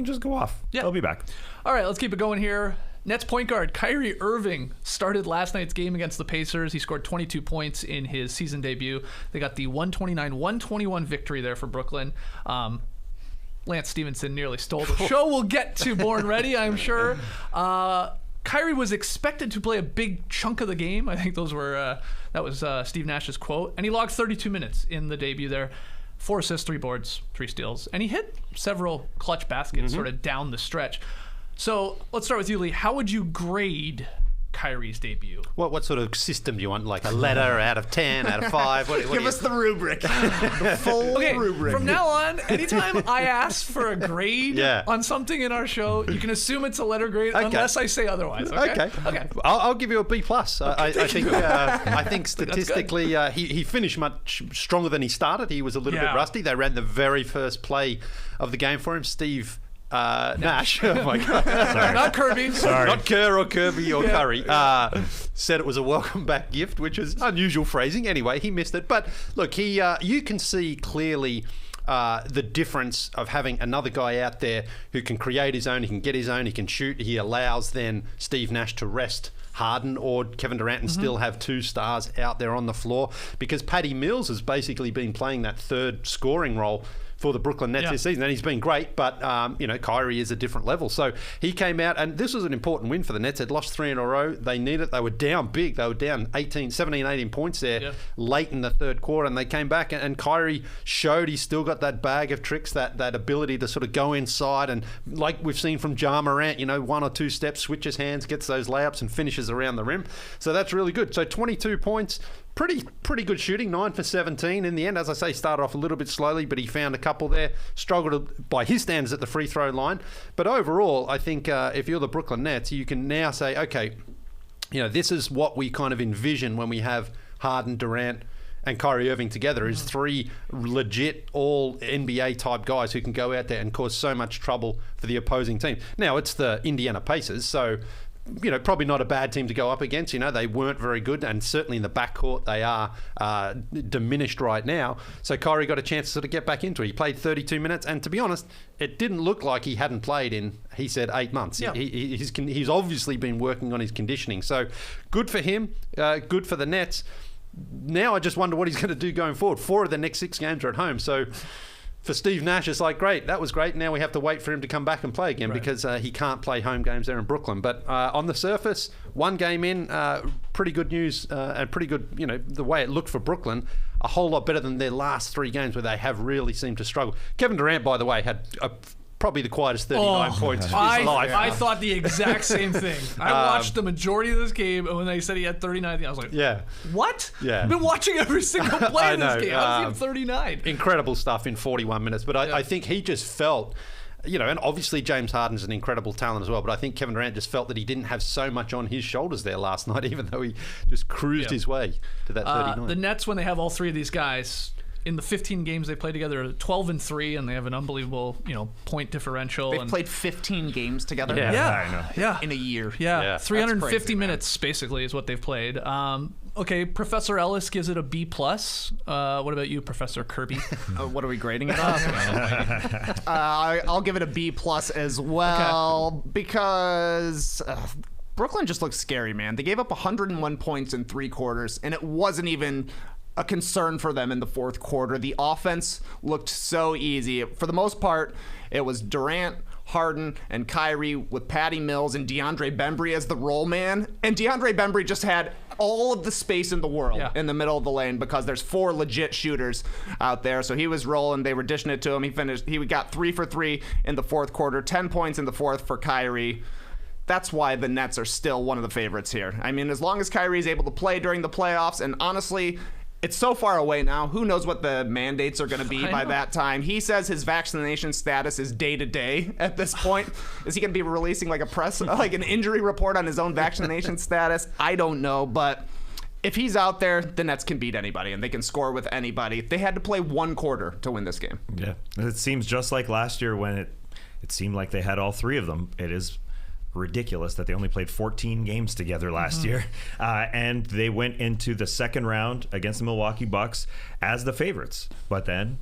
just go off. Yeah. He'll be back. All right, let's keep it going here. Nets point guard Kyrie Irving started last night's game against the Pacers. He scored 22 points in his season debut. They got the 129-121 victory there for Brooklyn. Lance Stephenson nearly stole the show. We'll get to Born Ready, I'm sure. Kyrie was expected to play a big chunk of the game. I think that was Steve Nash's quote. And he logged 32 minutes in the debut there. 4 assists, 3 boards, 3 steals. And he hit several clutch baskets sort of down the stretch. So let's start with you, Lee. How would you grade Kyrie's debut? What sort of system do you want? Like a letter out of 10, out of 5? Give us the rubric. The full rubric. From now on, anytime I ask for a grade on something in our show, you can assume it's a letter grade unless I say otherwise. Okay. I'll give you a B+. I think statistically he finished much stronger than he started. He was a little bit rusty. They ran the very first play of the game for him. Steve Nash. Oh my God. Sorry. Not Kirby. Sorry. Not Kerr or Kirby or Curry. Said it was a welcome back gift, which is unusual phrasing. Anyway, he missed it. But look, you can see clearly the difference of having another guy out there who can create his own, he can get his own, he can shoot. He allows then Steve Nash to rest Harden or Kevin Durant and still have 2 stars out there on the floor, because Patty Mills has basically been playing that third scoring role for the Brooklyn Nets this season, and he's been great, but Kyrie is a different level. So he came out, and this was an important win for the Nets. They'd lost 3 in a row. They needed it. They were down big. They were down 17, 18 points there late in the third quarter, and they came back, and Kyrie showed he's still got that bag of tricks, that ability to sort of go inside, and like we've seen from Ja Morant, 1 or 2 steps, switches hands, gets those layups, and finishes around the rim. So that's really good. So 22 points. Pretty good shooting, 9 for 17 in the end. As I say, started off a little bit slowly, but he found a couple there. Struggled by his standards at the free throw line. But overall, I think if you're the Brooklyn Nets, you can now say, okay, this is what we kind of envision when we have Harden, Durant, and Kyrie Irving together is 3 legit all NBA type guys who can go out there and cause so much trouble for the opposing team. Now, it's the Indiana Pacers, so probably not a bad team to go up against. They weren't very good, and certainly in the backcourt they are diminished right now. So Kyrie got a chance to sort of get back into it. He played 32 minutes, and to be honest, it didn't look like he hadn't played in, he said, 8 months. Yeah. He's obviously been working on his conditioning. So good for him, good for the Nets. Now I just wonder what he's going to do going forward. 4 of the next 6 games are at home. So for Steve Nash, it's like, great, that was great. Now we have to wait for him to come back and play again because he can't play home games there in Brooklyn. But on the surface, 1 game in, pretty good news and pretty good, the way it looked for Brooklyn, a whole lot better than their last 3 games where they have really seemed to struggle. Kevin Durant, by the way, had probably the quietest 39 points of his life. I thought the exact same thing. I watched the majority of this game, and when they said he had 39, I was like, what? Yeah. I've been watching every single play of this game. How does he have 39? Incredible stuff in 41 minutes. But I think he just felt, and obviously James Harden's an incredible talent as well, but I think Kevin Durant just felt that he didn't have so much on his shoulders there last night, even though he just cruised his way to that 39. The Nets, when they have all 3 of these guys, in the 15 games they play together, 12-3, and they have an unbelievable, point differential. They've played 15 games together. Yeah, in a year. 350 crazy, minutes basically is what they've played. Okay, Professor Ellis gives it a B+. What about you, Professor Kirby? What are we grading it on? I'll give it a B+ as well because Brooklyn just looks scary, man. They gave up 101 points in 3 quarters, and it wasn't even a concern for them in the 4th quarter. The offense looked so easy. For the most part, it was Durant, Harden, and Kyrie with Patty Mills and DeAndre Bembry as the roll man. And DeAndre Bembry just had all of the space in the world in the middle of the lane because there's 4 legit shooters out there. So he was rolling. They were dishing it to him. He got 3 for 3 in the 4th quarter, 10 points in the 4th for Kyrie. That's why the Nets are still one of the favorites here. I mean, as long as Kyrie is able to play during the playoffs, and honestly, it's so far away now. Who knows what the mandates are going to be by that time? He says his vaccination status is day to day at this point. Is he going to be releasing like an injury report on his own vaccination status? I don't know, but if he's out there, the Nets can beat anybody and they can score with anybody. They had to play 1 quarter to win this game. Yeah, it seems just like last year when it seemed like they had all 3 of them. It is ridiculous that they only played 14 games together last year, and they went into the 2nd round against the Milwaukee Bucks as the favorites. But then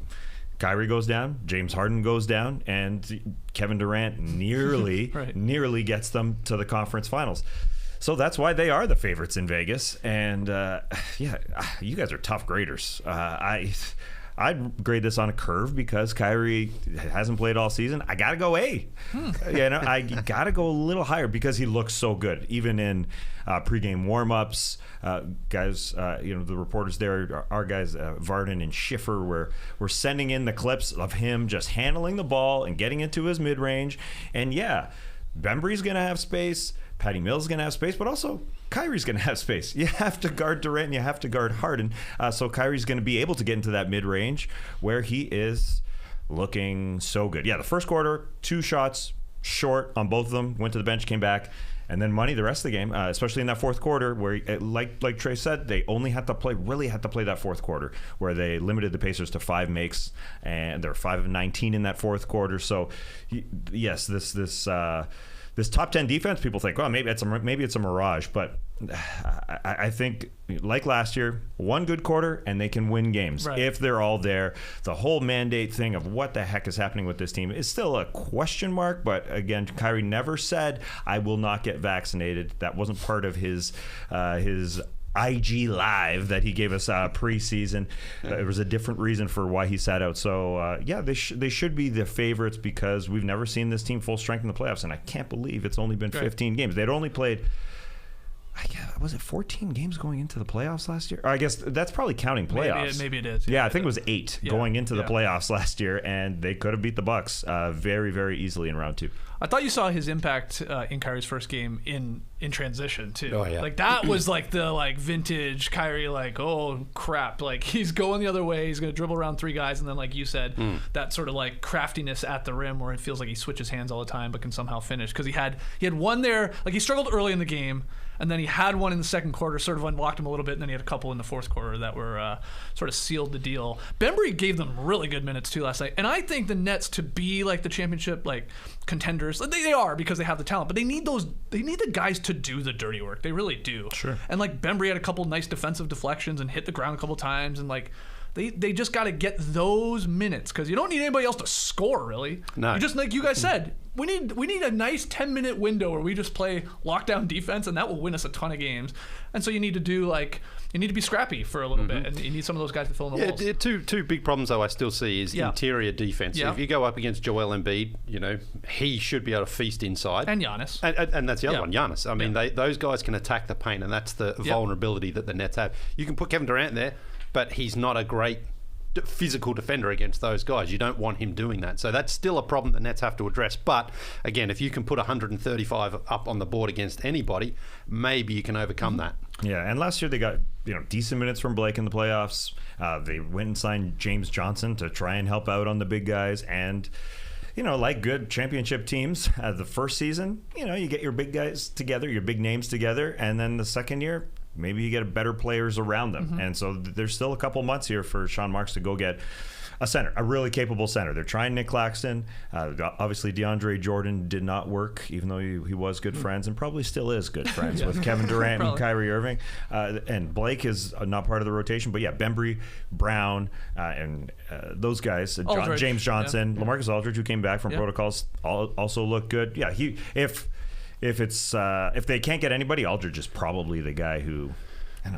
Kyrie goes down, James Harden goes down, and Kevin Durant nearly gets them to the conference finals. So that's why they are the favorites in Vegas. And you guys are tough graders. I'd grade this on a curve because Kyrie hasn't played all season. I got to go A. I got to go a little higher because he looks so good. Even in pregame warm-ups, guys, the reporters there, our guys, Varden and Schiffer, were sending in the clips of him just handling the ball and getting into his mid-range. And Bembry's going to have space. Patty Mills is going to have space, but also Kyrie's going to have space. You have to guard Durant and you have to guard Harden. So Kyrie's going to be able to get into that mid-range where he is looking so good. Yeah, the 1st quarter, 2 shots short on both of them, went to the bench, came back, and then money the rest of the game, especially in that 4th quarter where, like Trey said, they only had to play that 4th quarter where they limited the Pacers to 5 makes, and they're 5 of 19 in that 4th quarter. So, yes, this top 10 defense, people think, well, maybe it's a mirage, but I think, like last year, 1 good quarter and they can win games if they're all there. The whole mandate thing of what the heck is happening with this team is still a question mark, but again, Kyrie never said, I will not get vaccinated. That wasn't part of his IG Live that he gave us preseason. There was a different reason for why he sat out. So, they should be the favorites because we've never seen this team full strength in the playoffs, and I can't believe it's only been 15 games. They'd only played, was it 14 games going into the playoffs last year? Or I guess that's probably counting playoffs. Maybe it is. Yeah, I think it was 8 going into the playoffs last year, and they could have beat the Bucks very, very easily in round 2. I thought you saw his impact in Kyrie's first game in transition too. Oh yeah, like that was like the vintage Kyrie. Like, oh crap! Like he's going the other way. He's gonna dribble around 3 guys, and then like you said, that sort of like craftiness at the rim where it feels like he switches hands all the time, but can somehow finish because he had one there. Like he struggled early in the game. And then he had one in the second quarter, sort of unlocked him a little bit, and then he had a couple in the fourth quarter that were sort of sealed the deal. Bembry gave them really good minutes too last night, and I think the Nets, to be like the championship like contenders, they are because they have the talent, but they need the guys to do the dirty work. They really do. Sure. And like Bembry had a couple nice defensive deflections and hit the ground a couple times, and like they just got to get those minutes, because you don't need anybody else to score, really. No. You just, like you guys said, we need a nice 10-minute window where we just play lockdown defense, and that will win us a ton of games. And so you need to be scrappy for a little bit, and you need some of those guys to fill in the holes. Two big problems though I still see is interior defense. Yeah. If you go up against Joel Embiid, he should be able to feast inside. And Giannis. And that's the other one, Giannis. I mean, those guys can attack the paint, and that's the vulnerability that the Nets have. You can put Kevin Durant there, but he's not a great physical defender against those guys. You don't want him doing that. So that's still a problem the Nets have to address. But again, if you can put 135 up on the board against anybody, maybe you can overcome that. Yeah, and last year they got decent minutes from Blake in the playoffs. They went and signed James Johnson to try and help out on the big guys. And like good championship teams, the first season, you get your big guys together, your big names together, and then the second year, maybe you get better players around them. And so there's still a couple months here for Sean Marks to go get a center, a really capable center. They're trying Nick Claxton. Obviously, DeAndre Jordan did not work, even though he was good friends and probably still is good friends with Kevin Durant and Kyrie Irving. And Blake is not part of the rotation. But yeah, Bembry, Brown, and those guys, James Johnson, LaMarcus Aldridge, who came back from protocols, also look good. Yeah, if they can't get anybody, Aldridge is probably the guy who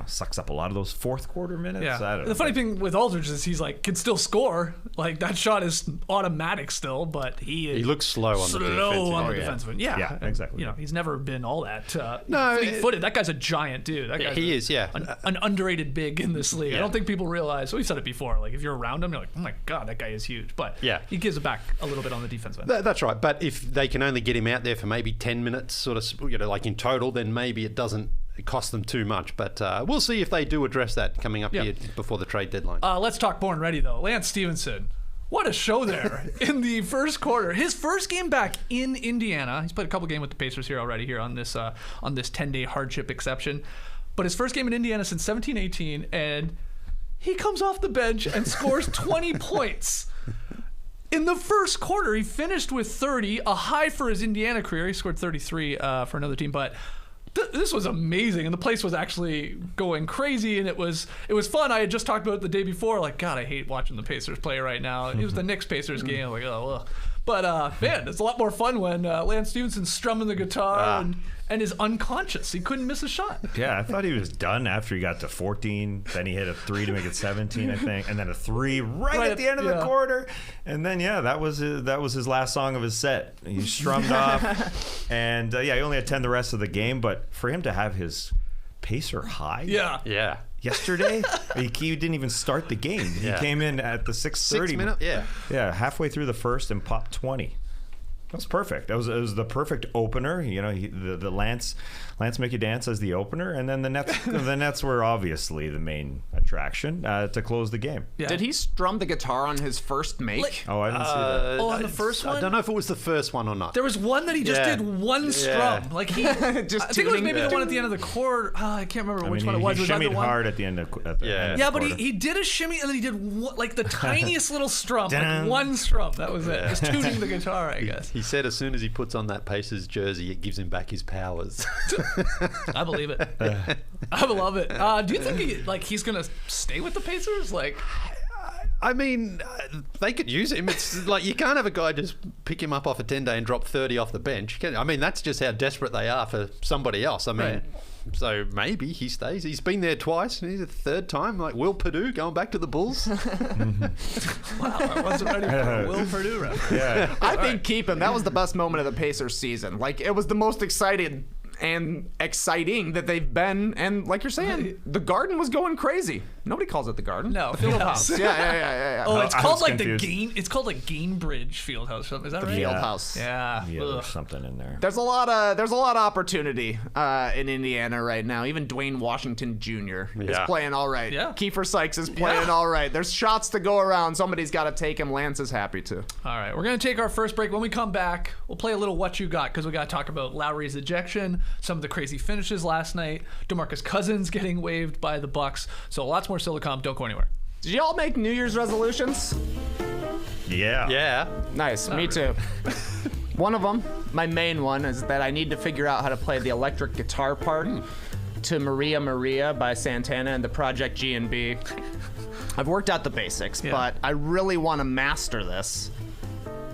sucks up a lot of those fourth quarter minutes. Yeah. I don't know. The funny thing with Aldridge is he's like can still score. Like that shot is automatic still, but he looks slow on the defensive end. Yeah, exactly. He's never been all that fleet-footed. That guy's a giant dude. That guy's he is. an underrated big in this league. I don't think people realize. We've said it before. Like if you're around him, you're like, oh my god, that guy is huge. But he gives it back a little bit on the defensive end. That's right. But if they can only get him out there for maybe 10 minutes, sort of, like in total, then maybe it doesn't cost them too much. But we'll see if they do address that coming up here before the trade deadline. Let's talk born ready though. Lance Stephenson. What a show there in the first quarter. His first game back in Indiana. He's played a couple games with the Pacers here already on this 10-day hardship exception. But his first game in Indiana since 17-18, and he comes off the bench and scores 20 points. In the first quarter, he finished with 30, a high for his Indiana career. He scored 33 for another team, but this was amazing, and the place was actually going crazy, and it was fun. I had just talked about it the day before, like, God, I hate watching the Pacers play right now. It was the Knicks-Pacers game. I'm like, oh, ugh. But, man, it's a lot more fun when Lance Stephenson's strumming the guitar and is unconscious. He couldn't miss a shot. Yeah, I thought he was done after he got to 14. Then he hit a 3 to make it 17, I think, and then a 3 right at the end of the quarter. And then, that was his last song of his set. He strummed off, and he only had 10 the rest of the game. But for him to have his Pacer high, yesterday, he didn't even start the game. He came in at the 6:30 minute, halfway through the first and popped 20. That was perfect. It was the perfect opener. The Lance Make You Dance as the opener, and then the Nets were obviously the main attraction to close the game. Yeah. Did he strum the guitar on his first make? I didn't see that. On the first one? I don't know if it was the first one or not. There was one that he just did one strum. Like he, just I think it was maybe the one at the end of the quarter. I can't remember which one it was. He shimmied hard at the end of but quarter. he did a shimmy, and then he did like the tiniest little strum, like one strum. That was it. Just tuning the guitar, I guess. He said as soon as he puts on that Pacers jersey, it gives him back his powers. I believe it. I love it. Do you think he's gonna stay with the Pacers? I mean, they could use him. It's like you can't have a guy just pick him up off a 10-day and drop 30 off the bench. I mean, that's just how desperate they are for somebody else. I mean, so maybe he stays. He's been there twice. He's a third time. Like Will Perdue going back to the Bulls. Wow, I wasn't ready for a Will Perdue reference. Yeah, I think keep him. That was the best moment of the Pacers season. Like it was the most exciting that they've been, and like you're saying, the Garden was going crazy. Nobody calls it the Garden. No, Fieldhouse. Yeah. Oh, it's called like confused. It's called like Gainbridge Fieldhouse. Is that right? Fieldhouse. Yeah. There's something in there. There's a lot of opportunity in Indiana right now. Even Dwayne Washington Jr. is playing all right. Yeah. Kiefer Sykes is playing all right. There's shots to go around. Somebody's got to take him. Lance is happy to. All right, we're gonna take our first break. When we come back, we'll play a little What You Got, because we got to talk about Lowry's ejection. some of the crazy finishes last night, DeMarcus Cousins getting waived by the Bucks. So lots more still to come. Don't go anywhere. Did y'all make New Year's resolutions? Yeah. Nice. Me too. One of them, my main one, is that I need to figure out how to play the electric guitar part to Maria Maria by Santana and the Project G&B. I've worked out the basics, but I really want to master this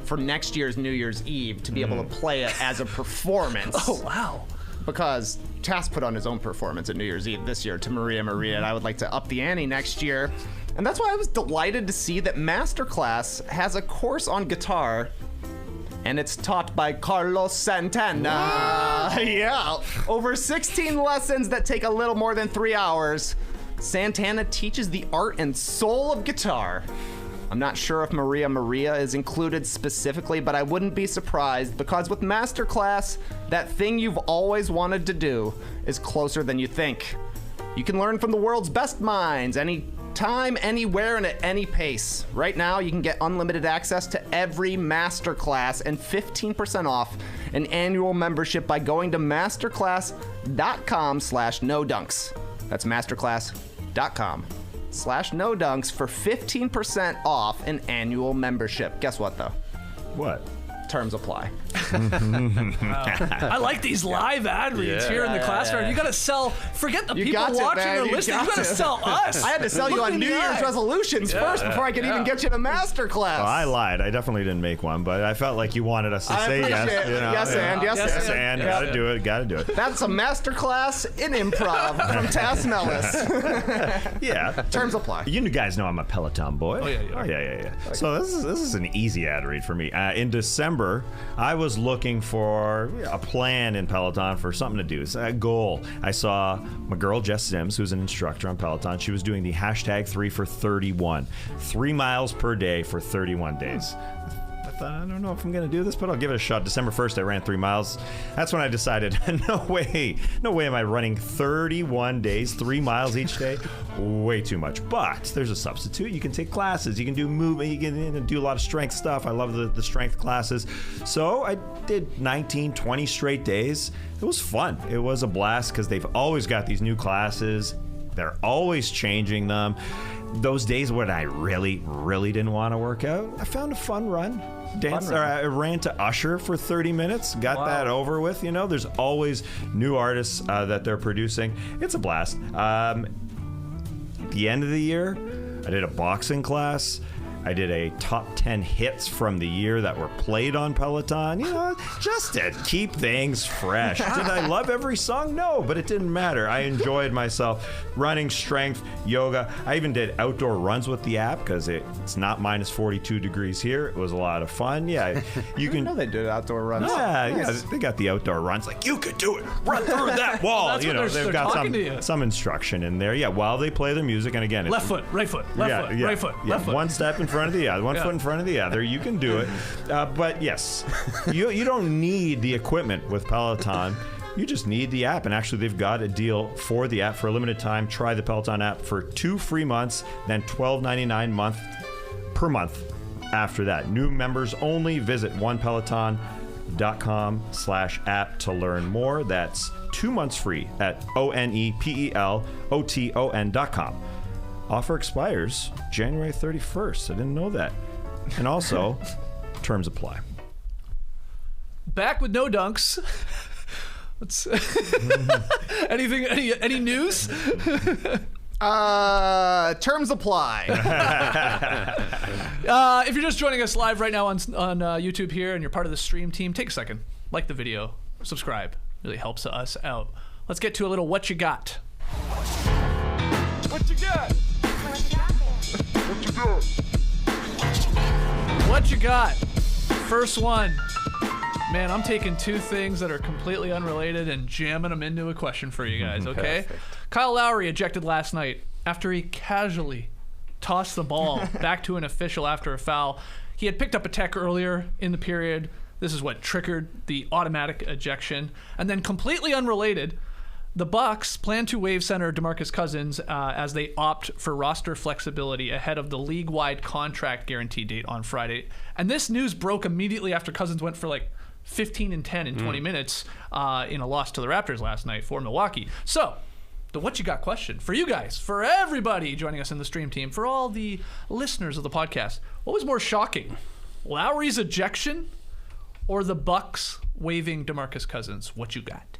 for next year's New Year's Eve to be able to play it as a performance. Oh, wow. Because Tass put on his own performance at New Year's Eve this year to Maria Maria, and I would like to up the ante next year. And that's why I was delighted to see that Masterclass has a course on guitar, and it's taught by Carlos Santana. Yeah. Over 16 lessons that take a little more than 3 hours, Santana teaches the art and soul of guitar. I'm not sure if Maria Maria is included specifically, but I wouldn't be surprised, because with Masterclass, that thing you've always wanted to do is closer than you think. You can learn from the world's best minds anytime, anywhere, and at any pace. Right now, you can get unlimited access to every Masterclass and 15% off an annual membership by going to masterclass.com/nodunks. That's masterclass.com/nodunks for 15% off an annual membership. Guess what, though? What? Terms apply. I like these live ad reads here in the classroom. You got to sell. Forget the people watching or listening. You got to sell us. I had to sell you on New Year's resolutions first before I could even get you to Masterclass. Well, I lied. I definitely didn't make one, but I felt like you wanted us to say yes. Yes, and. Gotta do it. That's a Masterclass in improv from Tass Mellis. Yeah. Terms apply. You guys know I'm a Peloton boy. Oh, yeah. Yeah. So this is an easy ad read for me. In December, I was looking for a plan in Peloton for something to do. It's a goal. I saw my girl Jess Sims, who's an instructor on Peloton. She was doing the hashtag 3 for 31, 3 miles per day for 31 days. I thought, I don't know if I'm going to do this, but I'll give it a shot. December 1st, I ran 3 miles. That's when I decided, no way am I running 31 days, 3 miles each day. Way too much. But there's a substitute. You can take classes. You can do movement. You can do a lot of strength stuff. I love the strength classes. So I did 19, 20 straight days. It was fun. It was a blast because they've always got these new classes. They're always changing them. Those days when I really didn't want to work out, I found a fun run. I ran to Usher for 30 minutes, got that over with. You know, there's always new artists that they're producing. It's a blast. At the end of the year, I did a boxing class. I did a top 10 hits from the year that were played on Peloton, just to keep things fresh. Did I love every song? No, but it didn't matter. I enjoyed myself. Running, strength, yoga. I even did outdoor runs with the app because it's not minus 42 degrees here. It was a lot of fun. Yeah, you can. I know they did outdoor runs. Yeah, they got the outdoor runs. Like, you could do it. Run through that wall. They've got some instruction in there. Yeah, while they play their music. And again, left foot, right foot, left foot, right foot, left foot. One step in front of the other, one foot in front of the other. You can do it. But yes, you don't need the equipment with Peloton. You just need the app. And actually, they've got a deal for the app for a limited time. Try the Peloton app for 2 free months, then $12.99 per month after that. New members only. Visit onepeloton.com/app to learn more. That's 2 months free at onepeloton.com. Offer expires January 31st. I didn't know that. And also, terms apply. Back with No Dunks. Any news? Terms apply. If you're just joining us live right now on YouTube here and you're part of the stream team, take a second, like the video, subscribe. Really helps us out. Let's get to a little What You Got. What you got? What you got? First one. Man, I'm taking 2 things that are completely unrelated and jamming them into a question for you guys, okay? Perfect. Kyle Lowry ejected last night after he casually tossed the ball back to an official after a foul. He had picked up a tech earlier in the period. This is what triggered the automatic ejection. And then completely unrelated, the Bucks plan to waive center DeMarcus Cousins as they opt for roster flexibility ahead of the league-wide contract guarantee date on Friday. And this news broke immediately after Cousins went for like 15 and 10 in 20 minutes in a loss to the Raptors last night for Milwaukee. So, the What You Got question for you guys, for everybody joining us in the stream team, for all the listeners of the podcast. What was more shocking, Lowry's ejection or the Bucks waiving DeMarcus Cousins? What you got?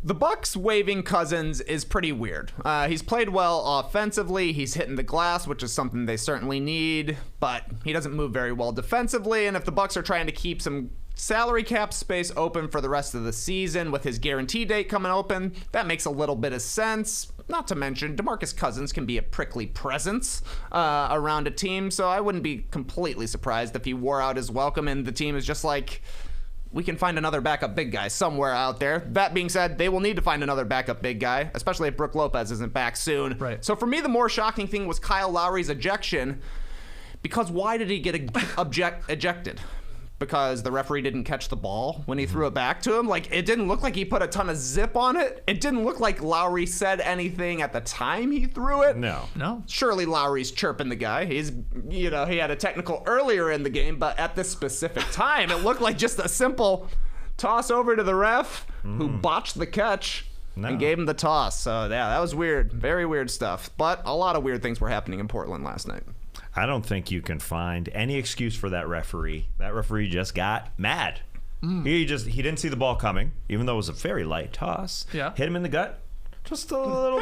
The Bucks waiving Cousins is pretty weird. He's played well offensively. He's hitting the glass, which is something they certainly need, but he doesn't move very well defensively. And if the Bucks are trying to keep some salary cap space open for the rest of the season with his guarantee date coming open, that makes a little bit of sense. Not to mention, DeMarcus Cousins can be a prickly presence around a team, so I wouldn't be completely surprised if he wore out his welcome and the team is just like, we can find another backup big guy somewhere out there. That being said, they will need to find another backup big guy, especially if Brook Lopez isn't back soon. Right. So for me, the more shocking thing was Kyle Lowry's ejection, because why did he get ejected? Because the referee didn't catch the ball when he threw it back to him. Like, it didn't look like he put a ton of zip on it. It didn't look like Lowry said anything at the time he threw it. No. Surely Lowry's chirping the guy. He had a technical earlier in the game, but at this specific time, it looked like just a simple toss over to the ref who botched the catch and gave him the toss. So, yeah, that was weird. Very weird stuff. But a lot of weird things were happening in Portland last night. I don't think you can find any excuse for that referee. That referee just got mad. He didn't see the ball coming, even though it was a very light toss. Yeah. Hit him in the gut. Just a little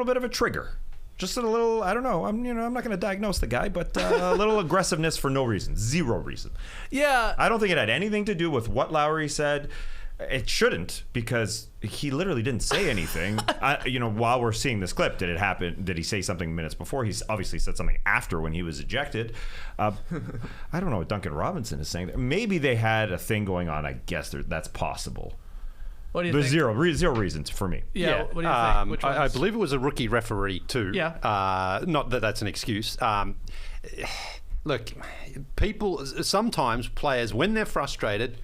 bit of a trigger. Just a little, I don't know. I'm not going to diagnose the guy, but a little aggressiveness for no reason. Zero reason. Yeah. I don't think it had anything to do with what Lowry said. It shouldn't, because he literally didn't say anything. While we're seeing this clip, did it happen? Did he say something minutes before? He's obviously said something after when he was ejected. I don't know what Duncan Robinson is saying. Maybe they had a thing going on. I guess that's possible. What do you There's think? zero reasons for me. Yeah. What do you think? Which I believe it was a rookie referee too. Yeah. Not that that's an excuse. Look, sometimes players, when they're frustrated,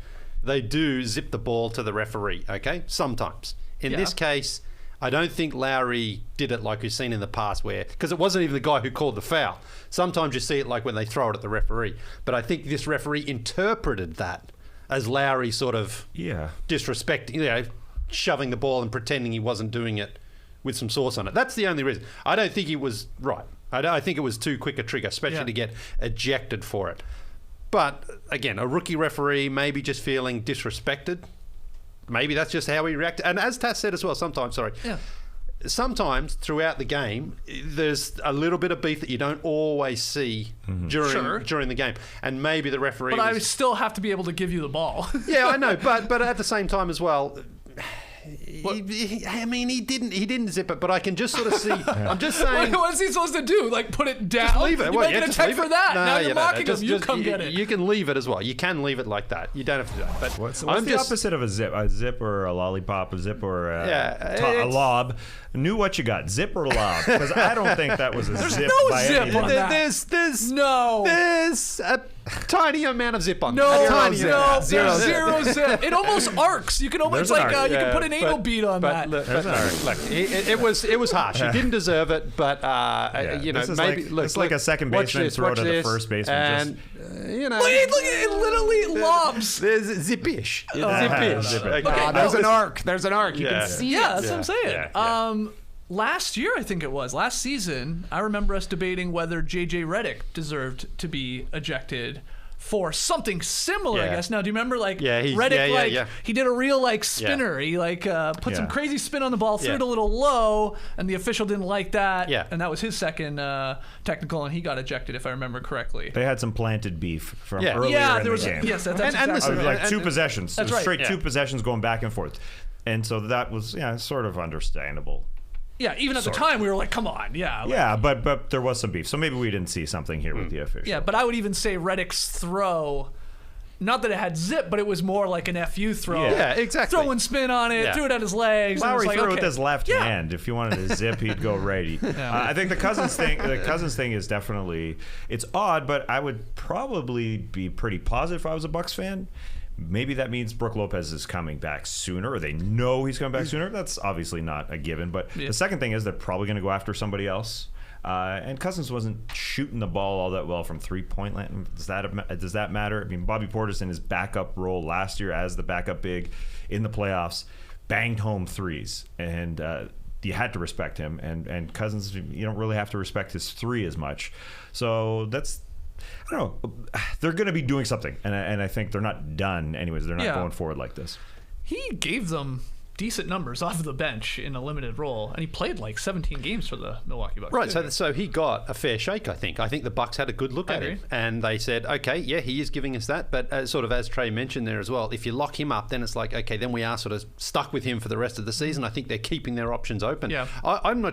they do zip the ball to the referee, okay? Sometimes. In this case, I don't think Lowry did it like we've seen in the past because it wasn't even the guy who called the foul. Sometimes you see it like when they throw it at the referee. But I think this referee interpreted that as Lowry sort of disrespecting, shoving the ball and pretending he wasn't doing it with some sauce on it. That's the only reason. I don't think he was right. I think it was too quick a trigger, especially to get ejected for it. But, again, a rookie referee maybe just feeling disrespected. Maybe that's just how he reacted. And as Tass said as well, sometimes throughout the game, there's a little bit of beef that you don't always see during the game. And maybe the referee I still have to be able to give you the ball. Yeah, I know. But at the same time as well... he didn't zip it, but I can just sort of see. I'm just saying. What's he supposed to do? Like put it down? Just leave it. You might get a check for that. No, now you're mocking him. You come get it. You can leave it as well. You can leave it like that. You don't have to do that. But what's the opposite of a zip? A zip or a lollipop? A zip or a lob? New What You Got? Zip or lob? Because I don't think that was a zip. No by zip any on that. There's a tiny amount of zip on that. Zero zip. It almost arcs. You can almost you can put an anal bead on that. Look, it was harsh. He didn't deserve it, but maybe it's like a second baseman throw to the first baseman. Look at it, literally lobs. There's zip-ish. There's an arc. There's an arc. You can see it. That's what I'm saying. Last year, I think it was. Last season, I remember us debating whether J.J. Redick deserved to be ejected for something similar, I guess. Now, do you remember, Redick, he did a real, spinner. He, put some crazy spin on the ball, threw it a little low, and the official didn't like that. Yeah. And that was his second technical, and he got ejected, if I remember correctly. They had some planted beef from earlier in the game. Yes, that's exactly two possessions. That's right. Straight two possessions going back and forth. And so that was, sort of understandable. Yeah, even at the time, we were like, come on, but there was some beef. So maybe we didn't see something here with the official. Yeah, but I would even say Redick's throw, not that it had zip, but it was more like an FU throw. Yeah, exactly. Throwing spin on it, threw it at his legs. Lowry and threw it with his left hand. If you wanted to zip, he'd go right. I think the Cousins thing is definitely, it's odd, but I would probably be pretty positive if I was a Bucks fan. Maybe that means Brook Lopez is coming back sooner, or they know he's coming back sooner. That's obviously not a given. But the second thing is they're probably going to go after somebody else. And Cousins wasn't shooting the ball all that well from three-point land. Does that matter? I mean, Bobby Portis in his backup role last year as the backup big in the playoffs banged home threes, and you had to respect him. And Cousins, you don't really have to respect his three as much. So that's, I don't know. They're going to be doing something, and I think they're not done anyways. They're not going forward like this. He gave them decent numbers off the bench in a limited role, and he played like 17 games for the Milwaukee Bucks. Right, so he got a fair shake, I think. I think the Bucks had a good look at him, and they said, okay, yeah, he is giving us that, but sort of as Trey mentioned there as well, if you lock him up, then it's like, okay, then we are sort of stuck with him for the rest of the season. I think they're keeping their options open. Yeah. I'm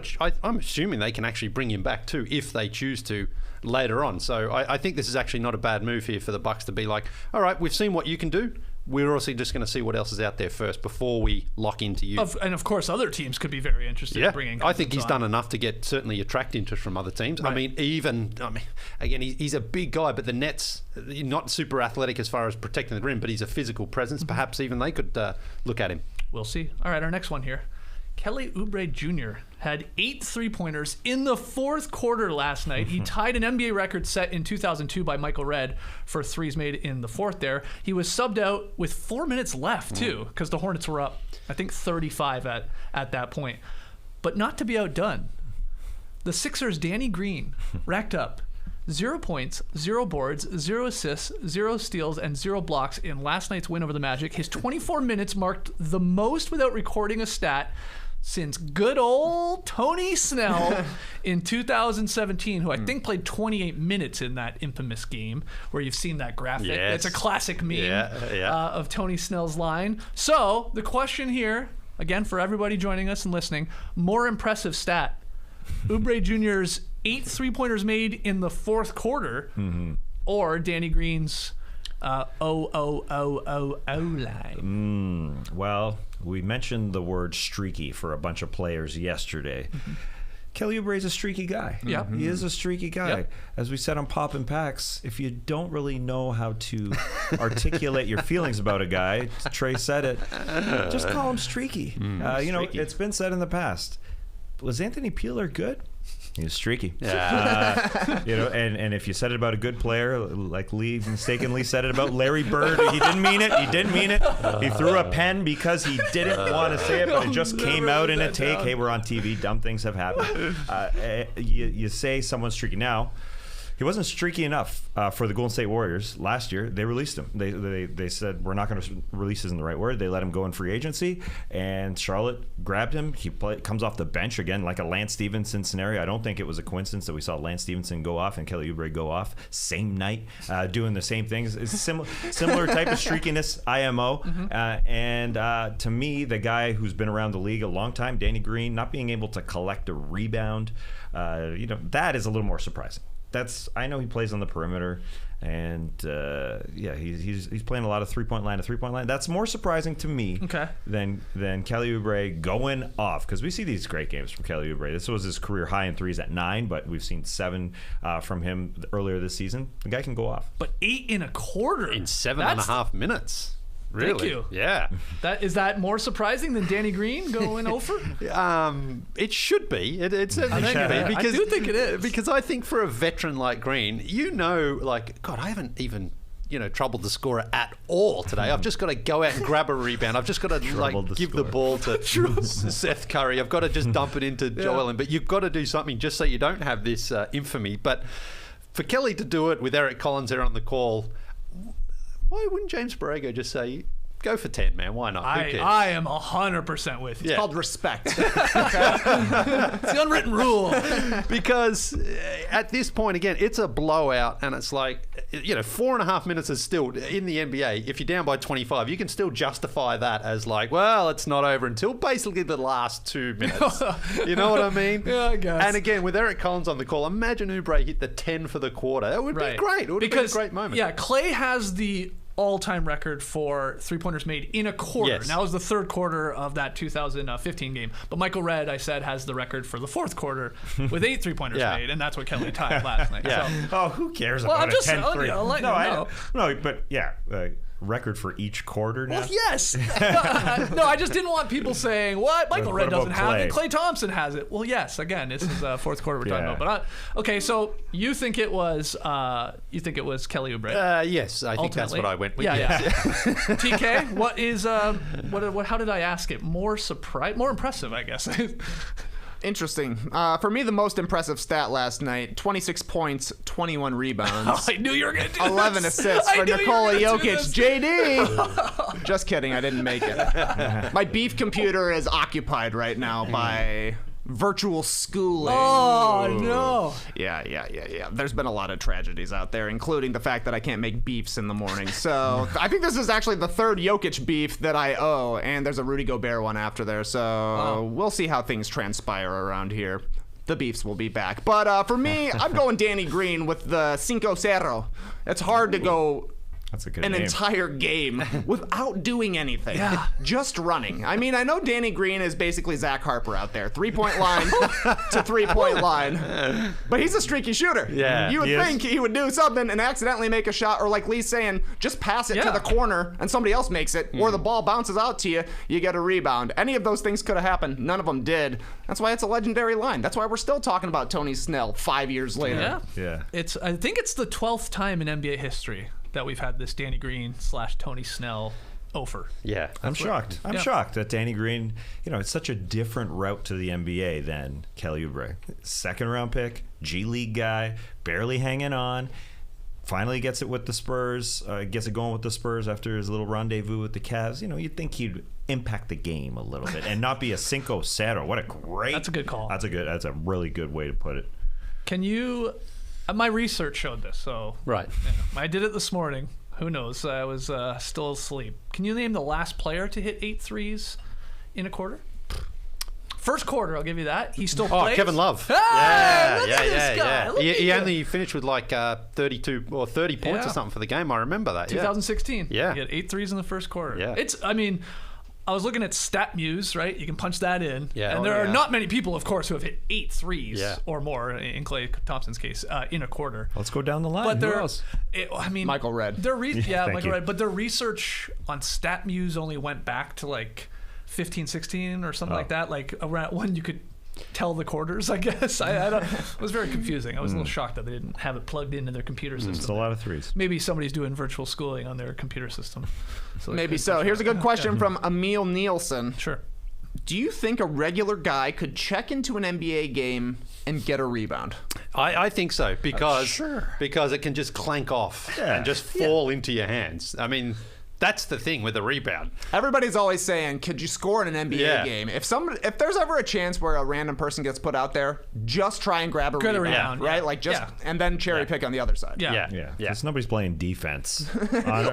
assuming they can actually bring him back too if they choose to later on. So I think this is actually not a bad move here for the Bucks to be like, all right, we've seen what you can do. We're also just going to see what else is out there first before we lock into you. And of course, other teams could be very interested in bringing Cousins I think he's on. done enough to certainly attract interest from other teams. Right. I mean, again, he's a big guy, but the Nets, not super athletic as far as protecting the rim, but he's a physical presence. Perhaps even they could look at him. We'll see. All right, our next one here. Kelly Oubre Jr. had 8 3-pointers in the fourth quarter last night. He tied an NBA record set in 2002 by Michael Redd for threes made in the fourth there. He was subbed out with 4 minutes left, too, because the Hornets were up, I think, 35 at that point. But not to be outdone, the Sixers' Danny Green racked up 0 points, 0 boards, 0 assists, 0 steals, and 0 blocks in last night's win over the Magic. His 24 minutes marked the most without recording a stat since good old Tony Snell in 2017, who I think played 28 minutes in that infamous game where you've seen that graphic. Yes. It's a classic meme of Tony Snell's line. So the question here, again, for everybody joining us and listening, more impressive stat. Oubre Jr.'s 8 3-pointers made in the fourth quarter, or Danny Green's line. Well, we mentioned the word streaky for a bunch of players yesterday. Kelly Oubre is a streaky guy. Yeah. He is a streaky guy. Yep. As we said on Poppin Packs, if you don't really know how to articulate your feelings about a guy, Trey said it, just call him streaky. Streaky. It's been said in the past. Was Anthony Peeler good? He was streaky. Yeah. And if you said it about a good player, like Lee mistakenly said it about Larry Bird, he didn't mean it. He threw a pen because he didn't want to say it, but it just came out in a take. Hey, we're on TV. Dumb things have happened. You say someone's streaky. Now, he wasn't streaky enough for the Golden State Warriors last year. They released him. They said, we're not going to release isn't the right word. They let him go in free agency, and Charlotte grabbed him. He comes off the bench again, like a Lance Stephenson scenario. I don't think it was a coincidence that we saw Lance Stephenson go off and Kelly Oubre go off same night, doing the same things. It's similar type of streakiness, IMO. And to me, the guy who's been around the league a long time, Danny Green, not being able to collect a rebound, that is a little more surprising. I know he plays on the perimeter, and he's playing a lot of three-point line. That's more surprising to me than Kelly Oubre going off, because we see these great games from Kelly Oubre. This was his career high in threes at 9, but we've seen 7 from him earlier this season. The guy can go off. But 8 in a quarter in 7.5 minutes. Really? Thank you. Yeah. Is that more surprising than Danny Green going over? It should be. It certainly should be. Because, I do think it is. Because I think for a veteran like Green, God, I haven't even troubled the scorer at all today. I've just got to go out and grab a rebound. I've just got to give the ball to Seth Curry. I've got to just dump it into Joel. But you've got to do something just so you don't have this infamy. But for Kelly to do it with Eric Collins there on the call, why wouldn't James Borrego just say, go for 10, man? Why not? I am 100% with you. It's called respect. It's the unwritten rule. Because at this point, again, it's a blowout, and it's like, 4.5 minutes is still, in the NBA, if you're down by 25, you can still justify that as like, well, it's not over until basically the last 2 minutes. You know what I mean? Yeah, I guess. And again, with Eric Collins on the call, imagine Oubre hit the 10 for the quarter. That would be great. It would have been a great moment. Yeah, Clay has the all-time record for three-pointers made in a quarter. Yes. Now it was the third quarter of that 2015 game. But Michael Redd, I said, has the record for the fourth quarter with 8 three-pointers made, and that's what Kelly tied last night. Yeah. So, who cares about a 10-3? I'll let you know. No, but yeah. record for each quarter now? Well, yes. No, I just didn't want people saying, what? Michael Redd doesn't have it. Klay Thompson has it. Well, yes. Again, this is fourth quarter we're talking about. But okay, so you think it was Kelly Oubre? Yes, I think that's what I went with. Yeah. TK, what is how did I ask it? More impressive, I guess. Interesting. For me, the most impressive stat last night: 26 points, 21 rebounds. I knew you were going to do 11 assists for Nikola Jokic. JD! Just kidding, I didn't make it. My beef computer is occupied right now by virtual schooling. Oh, no. Yeah. There's been a lot of tragedies out there, including the fact that I can't make beefs in the morning. So I think this is actually the third Jokic beef that I owe, and there's a Rudy Gobert one after there. So we'll see how things transpire around here. The beefs will be back. But for me, I'm going Danny Green with the 5-0. It's hard to go That's a good an name. entire game without doing anything. Just running. I mean, I know Danny Green is basically Zach Harper out there. 3-point line to 3-point line. But he's a streaky shooter. Yeah. You would think he would do something and accidentally make a shot, or like Lee's saying, just pass it to the corner and somebody else makes it, or the ball bounces out to you, you get a rebound. Any of those things could have happened. None of them did. That's why it's a legendary line. That's why we're still talking about Tony Snell 5 years later. Yeah. I think it's the 12th time in NBA history that we've had this Danny Green / Tony Snell offer. Yeah. I'm shocked. I'm shocked that Danny Green, it's such a different route to the NBA than Kelly Oubre. Second round pick, G League guy, barely hanging on. Finally gets it with the Spurs, gets it going with the Spurs after his little rendezvous with the Cavs. You'd think he'd impact the game a little bit and not be a 5-0. What a great... That's a good call. That's a really good way to put it. Can you... My research showed this, so... Right. I did it this morning. Who knows? I was still asleep. Can you name the last player to hit 8 threes in a quarter? First quarter, I'll give you that. He still plays. Kevin Love. Hey, look at this guy. He only finished with like 32 or 30 points or something for the game. I remember that. 2016. Yeah. He had 8 threes in the first quarter. Yeah. I was looking at StatMuse, right? You can punch that in. Yeah. And there are not many people, of course, who have hit 8 threes or more, in Klay Thompson's case, in a quarter. Let's go down the line. Who else? Michael Redd. Michael Redd. But their research on StatMuse only went back to like 15, 16 or something like that. Like around when you could tell the quarters, I guess. It was very confusing. I was a little shocked that they didn't have it plugged into their computer system. It's a lot of threes. Maybe somebody's doing virtual schooling on their computer system. Maybe so. Here's a good question from Emil Nielsen. Sure. Do you think a regular guy could check into an NBA game and get a rebound? I think so, because it can just clank off and just fall into your hands. I mean, that's the thing with a rebound. Everybody's always saying, could you score in an NBA game? If there's ever a chance where a random person gets put out there, just try and grab a rebound, right? Like and then cherry pick on the other side. Yeah. Because nobody's playing defense.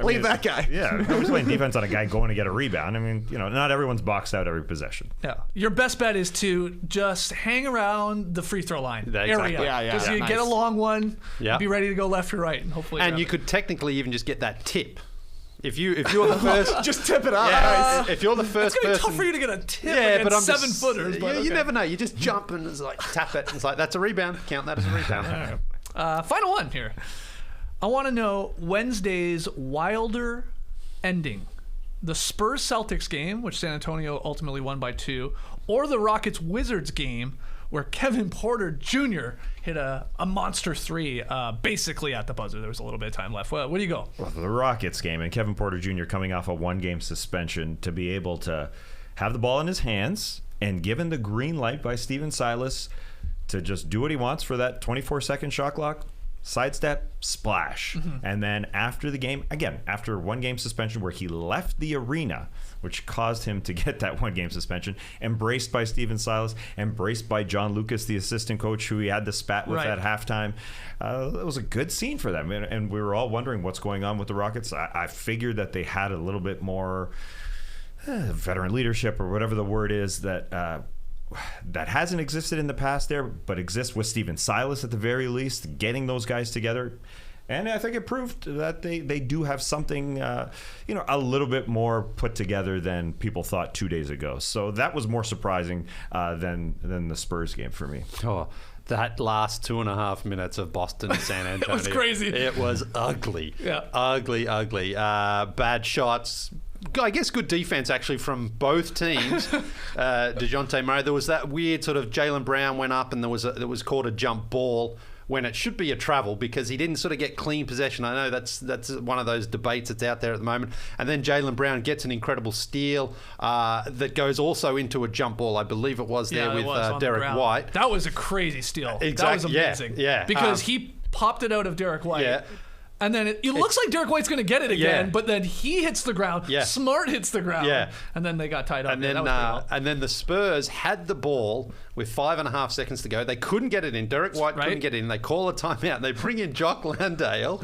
Leave that guy. Yeah, nobody's playing defense on a guy going to get a rebound. I mean, not everyone's boxed out every possession. Yeah. Your best bet is to just hang around the free throw line area. Because you get a long one, be ready to go left or right, and hopefully. And you could technically even just get that tip. If you're the first, just tip it out. If you're the first person, it's gonna be tough for you to get a tip against 7-footers. You never know. You just jump and it's like tap it. And it's like that's a rebound. Count that as a rebound. Final one here. I want to know Wednesday's wilder ending: the Spurs-Celtics game, which San Antonio ultimately won by 2, or the Rockets-Wizards game, where Kevin Porter Jr. hit a monster 3 basically at the buzzer. There was a little bit of time left. Where do you go? Well, the Rockets game, and Kevin Porter Jr. coming off a 1-game suspension, to be able to have the ball in his hands and given the green light by Stephen Silas to just do what he wants for that 24-second shot clock, sidestep, splash. And then after the game, again, after 1-game suspension where he left the arena, which caused him to get that 1-game suspension, embraced by Stephen Silas, embraced by John Lucas, the assistant coach who he had the spat with at halftime. It was a good scene for them. And we were all wondering what's going on with the Rockets. I figured that they had a little bit more veteran leadership, or whatever the word is, that hasn't existed in the past there, but exists with Stephen Silas at the very least, getting those guys together. And I think it proved that they do have something, a little bit more put together than people thought 2 days ago. So that was more surprising than the Spurs game for me. Oh, that last 2.5 minutes of Boston and San Antonio. It was crazy. It was ugly. Yeah. Ugly. Bad shots. I guess good defense, actually, from both teams. DeJounte Murray. There was that weird sort of Jaylen Brown went up and it was called a jump ball when it should be a travel because he didn't sort of get clean possession. I know that's one of those debates that's out there at the moment. And then Jaylen Brown gets an incredible steal that goes also into a jump ball. I believe it was there with Derek White. That was a crazy steal. Exactly. That was amazing. Yeah. Because he popped it out of Derek White. Yeah. And then it looks like Derek White's going to get it again, but then he hits the ground. Yeah. Smart hits the ground. Yeah. And then they got tied up. And then the Spurs had the ball with 5.5 seconds to go. They couldn't get it in. Derek White couldn't get it in. They call a timeout. They bring in Jock Landale.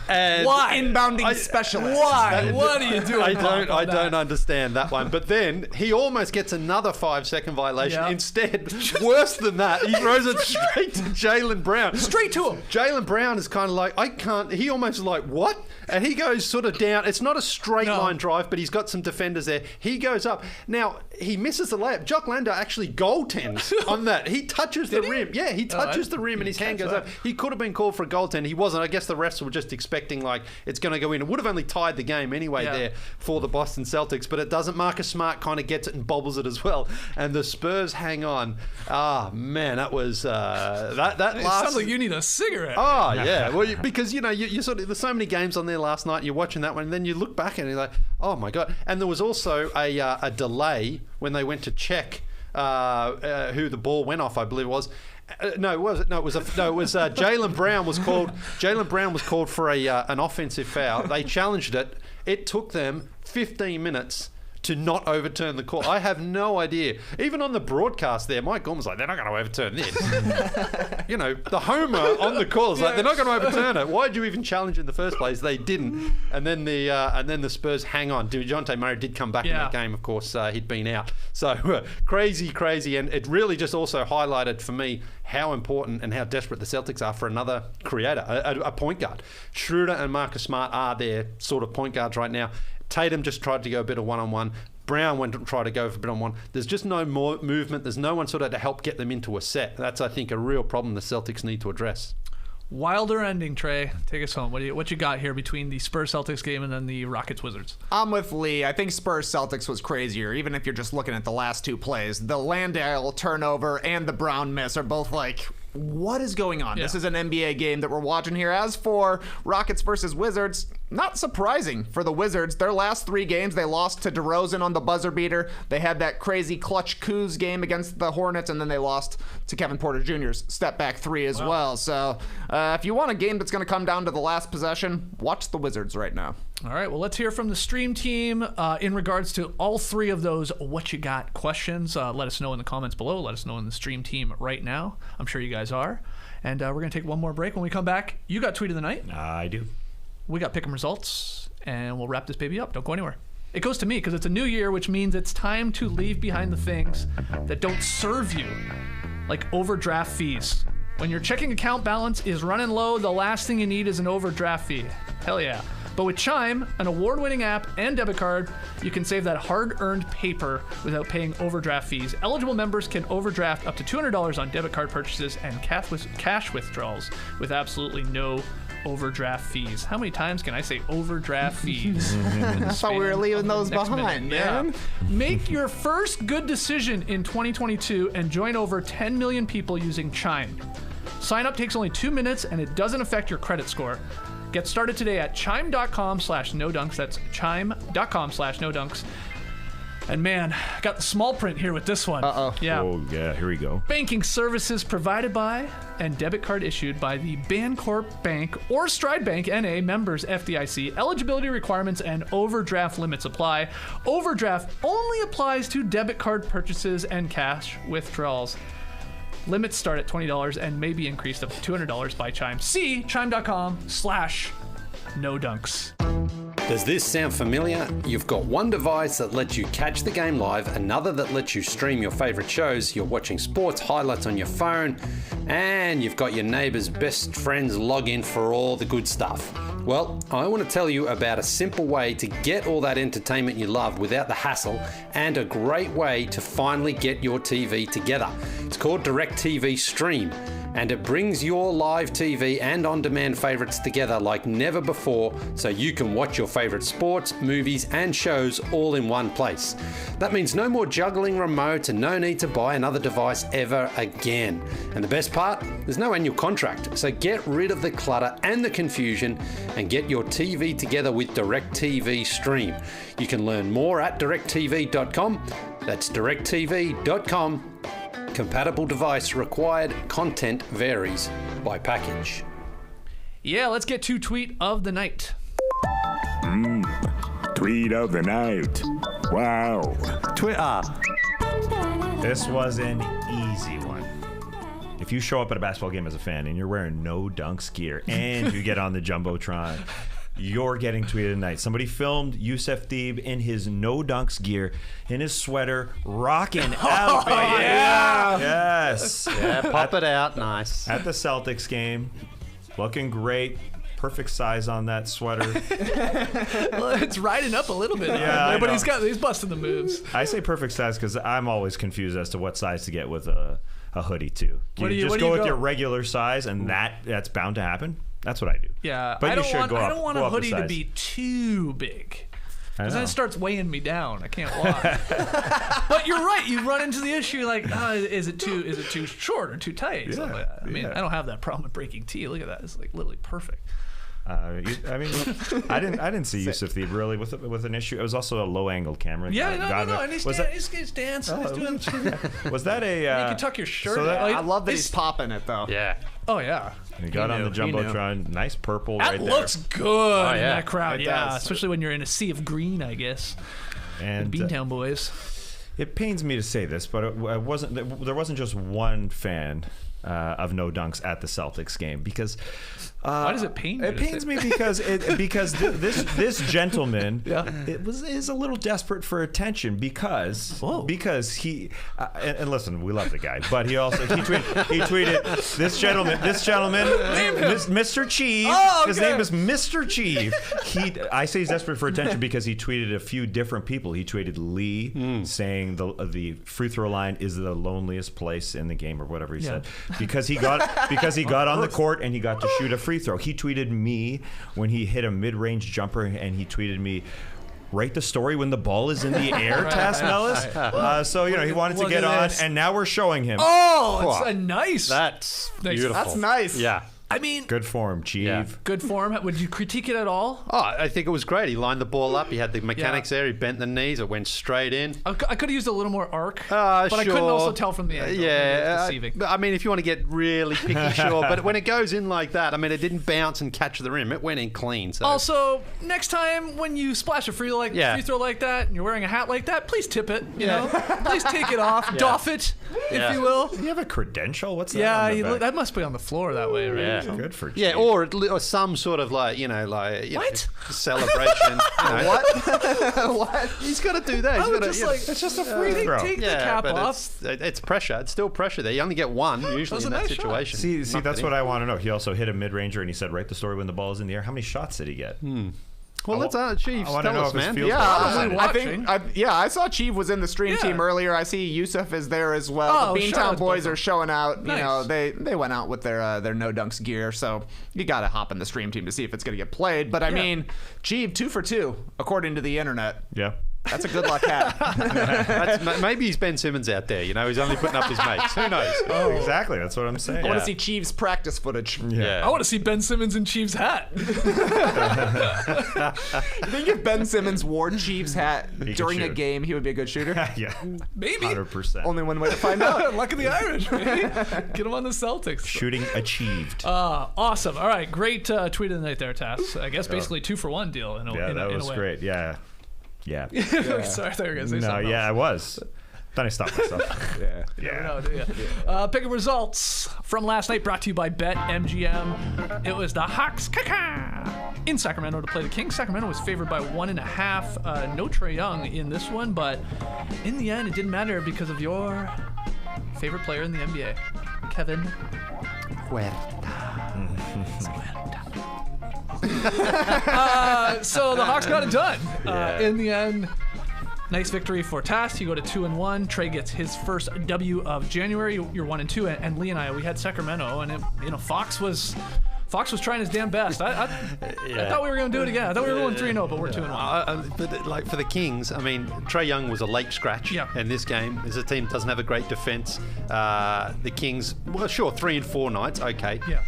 And why? Inbounding specialist. Why? What are you doing? I don't understand that one. But then he almost gets another 5-second violation. Yeah. Instead, worse than that, he throws it straight to Jaylen Brown. Straight to him. Jaylen Brown is kind of like, I can't. He almost is like, what? And he goes sort of down. It's not a straight line drive, but he's got some defenders there. He goes up. Now, he misses the layup. Jock Landale actually goaltends on that. He touches the rim. Yeah, he touches the rim and his hand goes up. He could have been called for a goaltend. He wasn't. I guess the refs were just expecting like it's going to go in. It would have only tied the game anyway there for the Boston Celtics, but it doesn't. Marcus Smart kind of gets it and bobbles it as well. And the Spurs hang on. Ah, man, that was that it last... sounds like you need a cigarette. Oh, yeah. Well, because, you sort of... There's so many games on there last night, and you're watching that one, and then you look back and you're like, oh, my God. And there was also a delay when they went to check who the ball went off, I believe it was. It was Jaylen Brown was called. Jaylen Brown was called for an offensive foul. They challenged it. It took them 15 minutes to not overturn the call. I have no idea. Even on the broadcast there, Mike Gorman's like, they're not going to overturn this. The homer on the call is like, they're not going to overturn it. Why did you even challenge in the first place? They didn't. And then the Spurs hang on. DeJounte Murray did come back in that game, of course. He'd been out. So crazy. And it really just also highlighted for me how important and how desperate the Celtics are for another creator, a point guard. Schroeder and Marcus Smart are their sort of point guards right now. Tatum just tried to go a bit of one-on-one. Brown went to try to go for a bit on one. There's just no more movement. There's no one sort of to help get them into a set. That's, I think, a real problem the Celtics need to address. Wilder ending, Trey. Take us home. What you got here between the Spurs-Celtics game and then the Rockets-Wizards? I'm with Lee. I think Spurs-Celtics was crazier, even if you're just looking at the last two plays. The Landale turnover and the Brown miss are both like, what is going on? Yeah. This is an NBA game that we're watching here. As for Rockets versus Wizards, not surprising for the Wizards. Their last 3 games, they lost to DeRozan on the buzzer beater. They had that crazy clutch Kuz game against the Hornets, and then they lost to Kevin Porter Jr.'s step back 3 as well. So if you want a game that's going to come down to the last possession, watch the Wizards right now. All right, well, let's hear from the stream team in regards to all 3 of those What You Got questions. Let us know in the comments below. Let us know in the stream team right now. I'm sure you guys are. And we're going to take one more break. When we come back, you got Tweet of the Night. I do. We got Pick'em results, and we'll wrap this baby up. Don't go anywhere. It goes to me because it's a new year, which means it's time to leave behind the things that don't serve you, like overdraft fees. When your checking account balance is running low, the last thing you need is an overdraft fee. Hell yeah. But with Chime, an award-winning app and debit card, you can save that hard-earned paper without paying overdraft fees. Eligible members can overdraft up to $200 on debit card purchases and cash withdrawals with absolutely no overdraft fees. How many times can I say overdraft fees? I thought we were leaving those behind, man. Yeah. Make your first good decision in 2022 and join over 10 million people using Chime. Sign up takes only 2 minutes and it doesn't affect your credit score. Get started today at chime.com/nodunks. That's chime.com/nodunks. And man, I got the small print here with this one. Yeah. Oh, yeah, here we go. Banking services provided by and debit card issued by the Bancorp Bank or Stride Bank NA, members FDIC. Eligibility requirements and overdraft limits apply. Overdraft only applies to debit card purchases and cash withdrawals. Limits start at $20 and may be increased up to $200 by Chime. See chime.com/nodunks. Does this sound familiar? You've got one device that lets you catch the game live, another that lets you stream your favorite shows, you're watching sports highlights on your phone, and you've got your neighbor's best friend's login for all the good stuff. Well, I want to tell you about a simple way to get all that entertainment you love without the hassle, and a great way to finally get your TV together. It's called DirecTV Stream, and it brings your live TV and on-demand favorites together like never before, so you can watch your favorite sports, movies, and shows all in one place. That means no more juggling remotes and no need to buy another device ever again. And the best part? There's no annual contract, so get rid of the clutter and the confusion and get your TV together with DirecTV Stream. You can learn more at directtv.com. That's directtv.com. Compatible device required. Content varies by package. Yeah, let's get to tweet of the night. Tweet of the night. Wow. Twitter. This was an easy one. If you show up at a basketball game as a fan and you're wearing no dunks gear and you get on the Jumbotron, you're getting tweeted tonight. Somebody filmed Yusuf Theeb in his no dunks gear, in his sweater, rocking out, baby. Yeah. Yes. Yeah, pop it out. Nice. At the Celtics game, looking great. Perfect size on that sweater. Well, it's riding up a little bit. Yeah, but he's busting the moves. I say perfect size because I'm always confused as to what size to get with a hoodie too. You just go with your regular size, and that's bound to happen. That's what I do. Yeah, but I don't want a hoodie to be too big. Because then know. it starts weighing me down. I can't walk. But you're right. You run into the issue like, is it too short or too tight? Yeah, I mean, I don't have that problem with breaking tea. Look at that. It's like literally perfect. I didn't see Yusuf Theeb really with an issue. It was also a low-angled camera. Yeah, no. And he's dancing. He's doing. Was that a? You can tuck your shirt. I love that he's popping it though. Yeah. Oh yeah. He got on the Jumbotron. Nice purple right there. That looks good in that crowd. It Yeah, does. especially when you're in a sea of green, I guess. And the Beantown boys. It pains me to say this, but it wasn't. There wasn't just one fan of no dunks at the Celtics game because. Why does it pain you? It pains me because this gentleman Yeah. is a little desperate for attention because he and listen, we love the guy, but he tweeted this gentleman Mr. Cheeves. Oh, okay. His name is Mr. Cheeves. I say he's desperate for attention because he tweeted a few different people. He tweeted Lee saying the free throw line is the loneliest place in the game or whatever he said because he got on the court and he got to shoot a free throw. He tweeted me when he hit a mid-range jumper, and he tweeted me, write the story when the ball is in the air, Tass Mellis. So, he wanted to get on, and now we're showing him. Oh, it's a nice. That's beautiful. That's nice. Yeah. I mean, Good form, Cheev. Yeah. good form. Would you critique it at all? Oh, I think it was great. He lined the ball up. He had the mechanics there. He bent the knees. It went straight in. I could have used a little more arc, but I couldn't also tell from the angle. Yeah. Deceiving. I mean, if you want to get really picky, sure. But when it goes in like that, I mean, it didn't bounce and catch the rim. It went in clean. So. Also, next time when you splash a free throw like that, and you're wearing a hat like that, please tip it. You know, please take it off, doff it, if you will. Do you have a credential? What's that? Yeah, that must be on the floor that way, right? Yeah. Good for Cheev. Yeah, or some sort of celebration. What? He's got to do that. It's just a free throw. Take the cap but off. it's pressure. It's still pressure there. You only get one usually in that nice situation. See, Knocked that's it what in. I want to know. He also hit a mid-ranger, and he said, write the story when the ball is in the air. How many shots did he get? Well, let's Chiefs. I want to Tell know us, if his man. field I saw Cheev was in the stream team earlier. I see Yusuf is there as well. The shout out Beantown to boys both. are showing out. Nice. You know, they went out with their no dunks gear, so you got to hop in the stream team to see if it's going to get played. But I mean, Cheev 2 for 2 according to the internet. Yeah. That's a good luck hat. Maybe he's Ben Simmons out there. He's only putting up his mates. Who knows? Oh, exactly. That's what I'm saying. I want to see Cheev's practice footage. Yeah. I want to see Ben Simmons in Cheeves' hat. You think if Ben Simmons wore Cheev's hat could during a shoot. game, he would be a good shooter? Yeah. Maybe. 100%. Only one way to find out. Luck of the Irish, baby. Get him on the Celtics. Shooting achieved. Awesome. All right, great tweet of the night there, Tass. I guess basically 2 for 1 deal. That was great. Yeah. Yeah. Sorry, I thought you were going to say No, something yeah, else. I was. Then I stopped myself. Yeah. No, do ya? Pick of results from last night brought to you by BetMGM. It was the Hawks in Sacramento to play the Kings. Sacramento was favored by 1.5. No Trey Young in this one, but in the end, it didn't matter because of your favorite player in the NBA, Kevin Huerta. So the Hawks got it done. In the end, nice victory for Tass. You go to 2-1. Trey gets his first W of January. You're 1-2, and Lee and I, we had Sacramento, and Fox was trying his damn best. I thought we were going to do it again. I thought we were going 3-0, but we're 2-1. But like for the Kings, I mean, Trey Young was a late scratch in this game. This team doesn't have a great defense. The Kings, well, sure, 3-4 nights, okay. Yeah.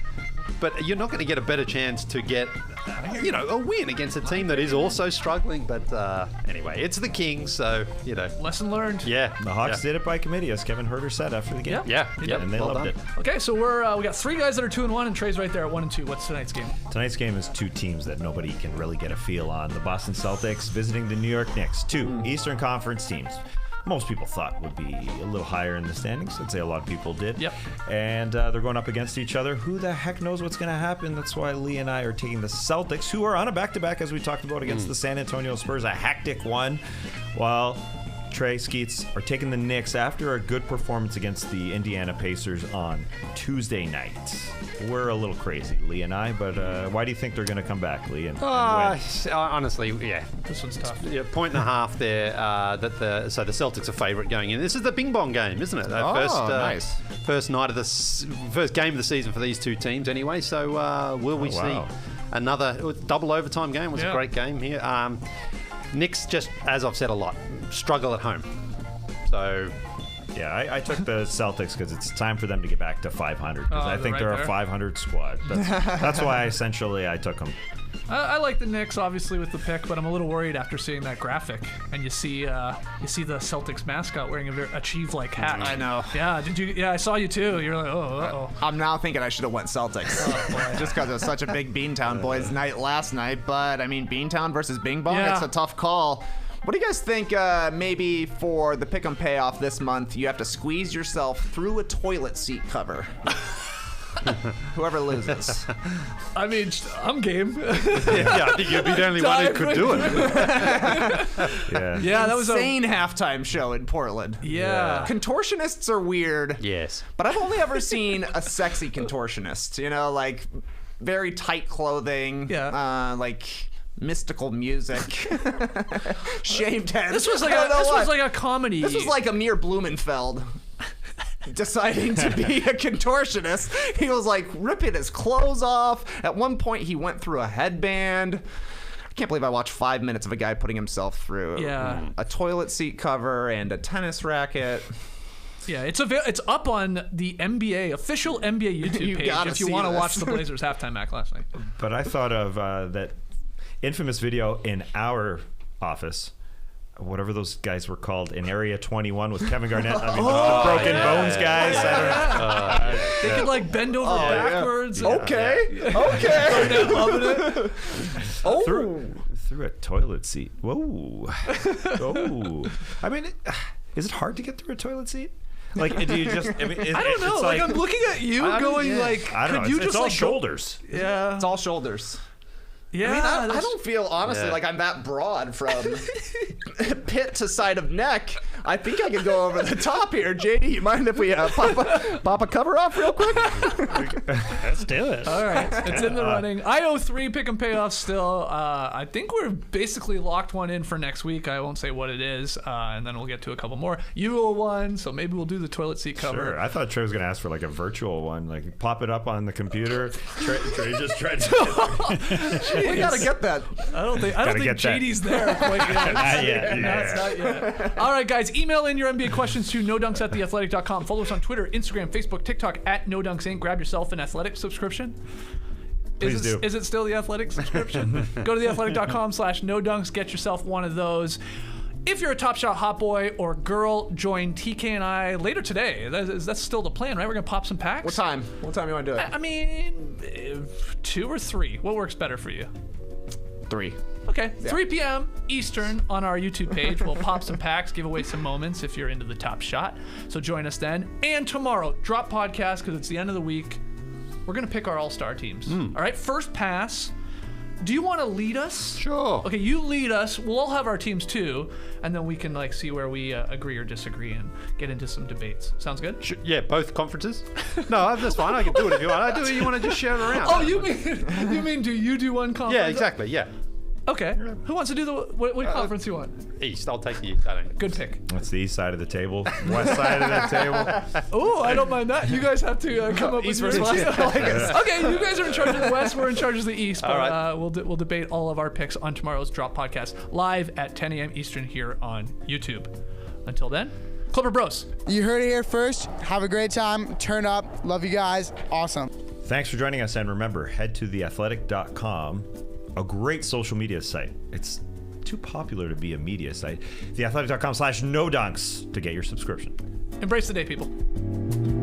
But you're not going to get a better chance to get, a win against a team that is also struggling. But anyway, it's the Kings, so, Lesson learned. Yeah. The Hawks did it by committee, as Kevin Herter said after the game. Yeah. And they loved it. Okay, so we got 3 guys that are 2-1, and Trey's right there at 1-2. What's tonight's game? Tonight's game is 2 teams that nobody can really get a feel on. The Boston Celtics visiting the New York Knicks. 2 Eastern Conference teams. Most people thought would be a little higher in the standings. I'd say a lot of people did. Yep. And they're going up against each other. Who the heck knows what's going to happen? That's why Lee and I are taking the Celtics, who are on a back-to-back, as we talked about, against the San Antonio Spurs, a hectic one, while Trey Skeets are taking the Knicks after a good performance against the Indiana Pacers on Tuesday night. We're a little crazy, Lee and I, but why do you think they're going to come back, Lee, and win? Honestly, yeah. This one's tough. Yeah, 1.5 there. So the Celtics are favourite going in. This is the Bing Bong game, isn't it? Nice. First night of first game of the season for these 2 teams, anyway. So will we see another double overtime game? It was a great game here. Knicks, just as I've said a lot, struggle at home. So. Yeah, I took the Celtics because it's time for them to get back to 500 because I think they're a 500 squad. That's why I took them. I like the Knicks, obviously, with the pick, but I'm a little worried after seeing that graphic, and you see the Celtics mascot wearing a Cheeves-like hat. I know. Yeah, did you? Yeah, I saw you too. You're like, oh. I'm now thinking I should have went Celtics. Just because it was such a big Beantown boys night last night. But I mean, Beantown versus Bing Bong, it's a tough call. What do you guys think maybe for the pick 'em payoff this month, you have to squeeze yourself through a toilet seat cover? Whoever loses. I mean, I'm game. I think you'd be the only one who could do it. Yeah, that was insane halftime show in Portland. Yeah. Contortionists are weird. Yes. But I've only ever seen a sexy contortionist, like very tight clothing. Yeah. Like mystical music. Shaved head. This was like a comedy. This was like Amir Blumenfeld deciding to be a contortionist. He was like ripping his clothes off. At one point he went through a headband. I can't believe I watched 5 minutes of a guy putting himself through a toilet seat cover and a tennis racket. Yeah, it's up on the official NBA YouTube page if you want to watch the Blazers halftime act last night. But I thought of that infamous video in our office, whatever those guys were called, in Area 21 with Kevin Garnett. I mean, the broken bones guys. I don't know. They could like bend over backwards. Yeah. Okay. Garnett loving it. Through a toilet seat. Whoa. Oh. I mean, is it hard to get through a toilet seat? Like, do you just? I mean, I don't know. It's like I'm looking at you, going like, I don't know. It's all shoulders. Yeah, it's all shoulders. Yeah, I mean, I don't feel honestly like I'm that broad from pit to side of neck. I think I could go over the top here. JD, you mind if we pop a cover off real quick? Let's do it. All right, it's in the running. I owe 3 pick and payoffs still. I think we're basically locked one in for next week. I won't say what it is, and then we'll get to a couple more. You owe 1, so maybe we'll do the toilet seat cover. Sure. I thought Trey was going to ask for like a virtual one, like pop it up on the computer. Trey just tried to. We gotta get that. I don't think JD's there quite yet. Not yet. Not yet. All right, guys, email in your NBA questions to nodunks@theathletic.com. Follow us on Twitter, Instagram, Facebook, TikTok @NoDunksInc. Grab yourself an Athletic subscription. Please do. Is it still the Athletic subscription? Go to theathletic.com/nodunks. Get yourself one of those. If you're a Top Shot hot boy or girl, join TK and I later today. That's still the plan, right? We're going to pop some packs. What time? What time you want to do it? I mean, 2 or 3. What works better for you? 3. Okay, 3 p.m. Eastern on our YouTube page. We'll pop some packs, give away some moments if you're into the Top Shot. So join us then. And tomorrow, drop podcast because it's the end of the week. We're going to pick our all-star teams. All right, first pass. Do you want to lead us? Sure. Okay, you lead us. We'll all have our teams too, and then we can like see where we agree or disagree and get into some debates. Sounds good? Yeah, both conferences. No, that's fine. I can do it if you want. I do it. You want to just share it around? Oh, you mean do you do one conference? Yeah, exactly. Yeah. Okay. Who wants to do what conference you want? East. I'll take the East. Good pick. That's the east side of the table. West side of the table. Oh, I don't mind that. You guys have to come up East with versus yours. West. Okay, you guys are in charge of the West. We're in charge of the East. But All right. we'll debate all of our picks on tomorrow's Drop Podcast live at 10 a.m. Eastern here on YouTube. Until then, Clipper Bros. You heard it here first. Have a great time. Turn up. Love you guys. Awesome. Thanks for joining us, and remember, head to theathletic.com, a great social media site. It's too popular to be a media site. Theathletic.com/no dunks to get your subscription. Embrace the day, people.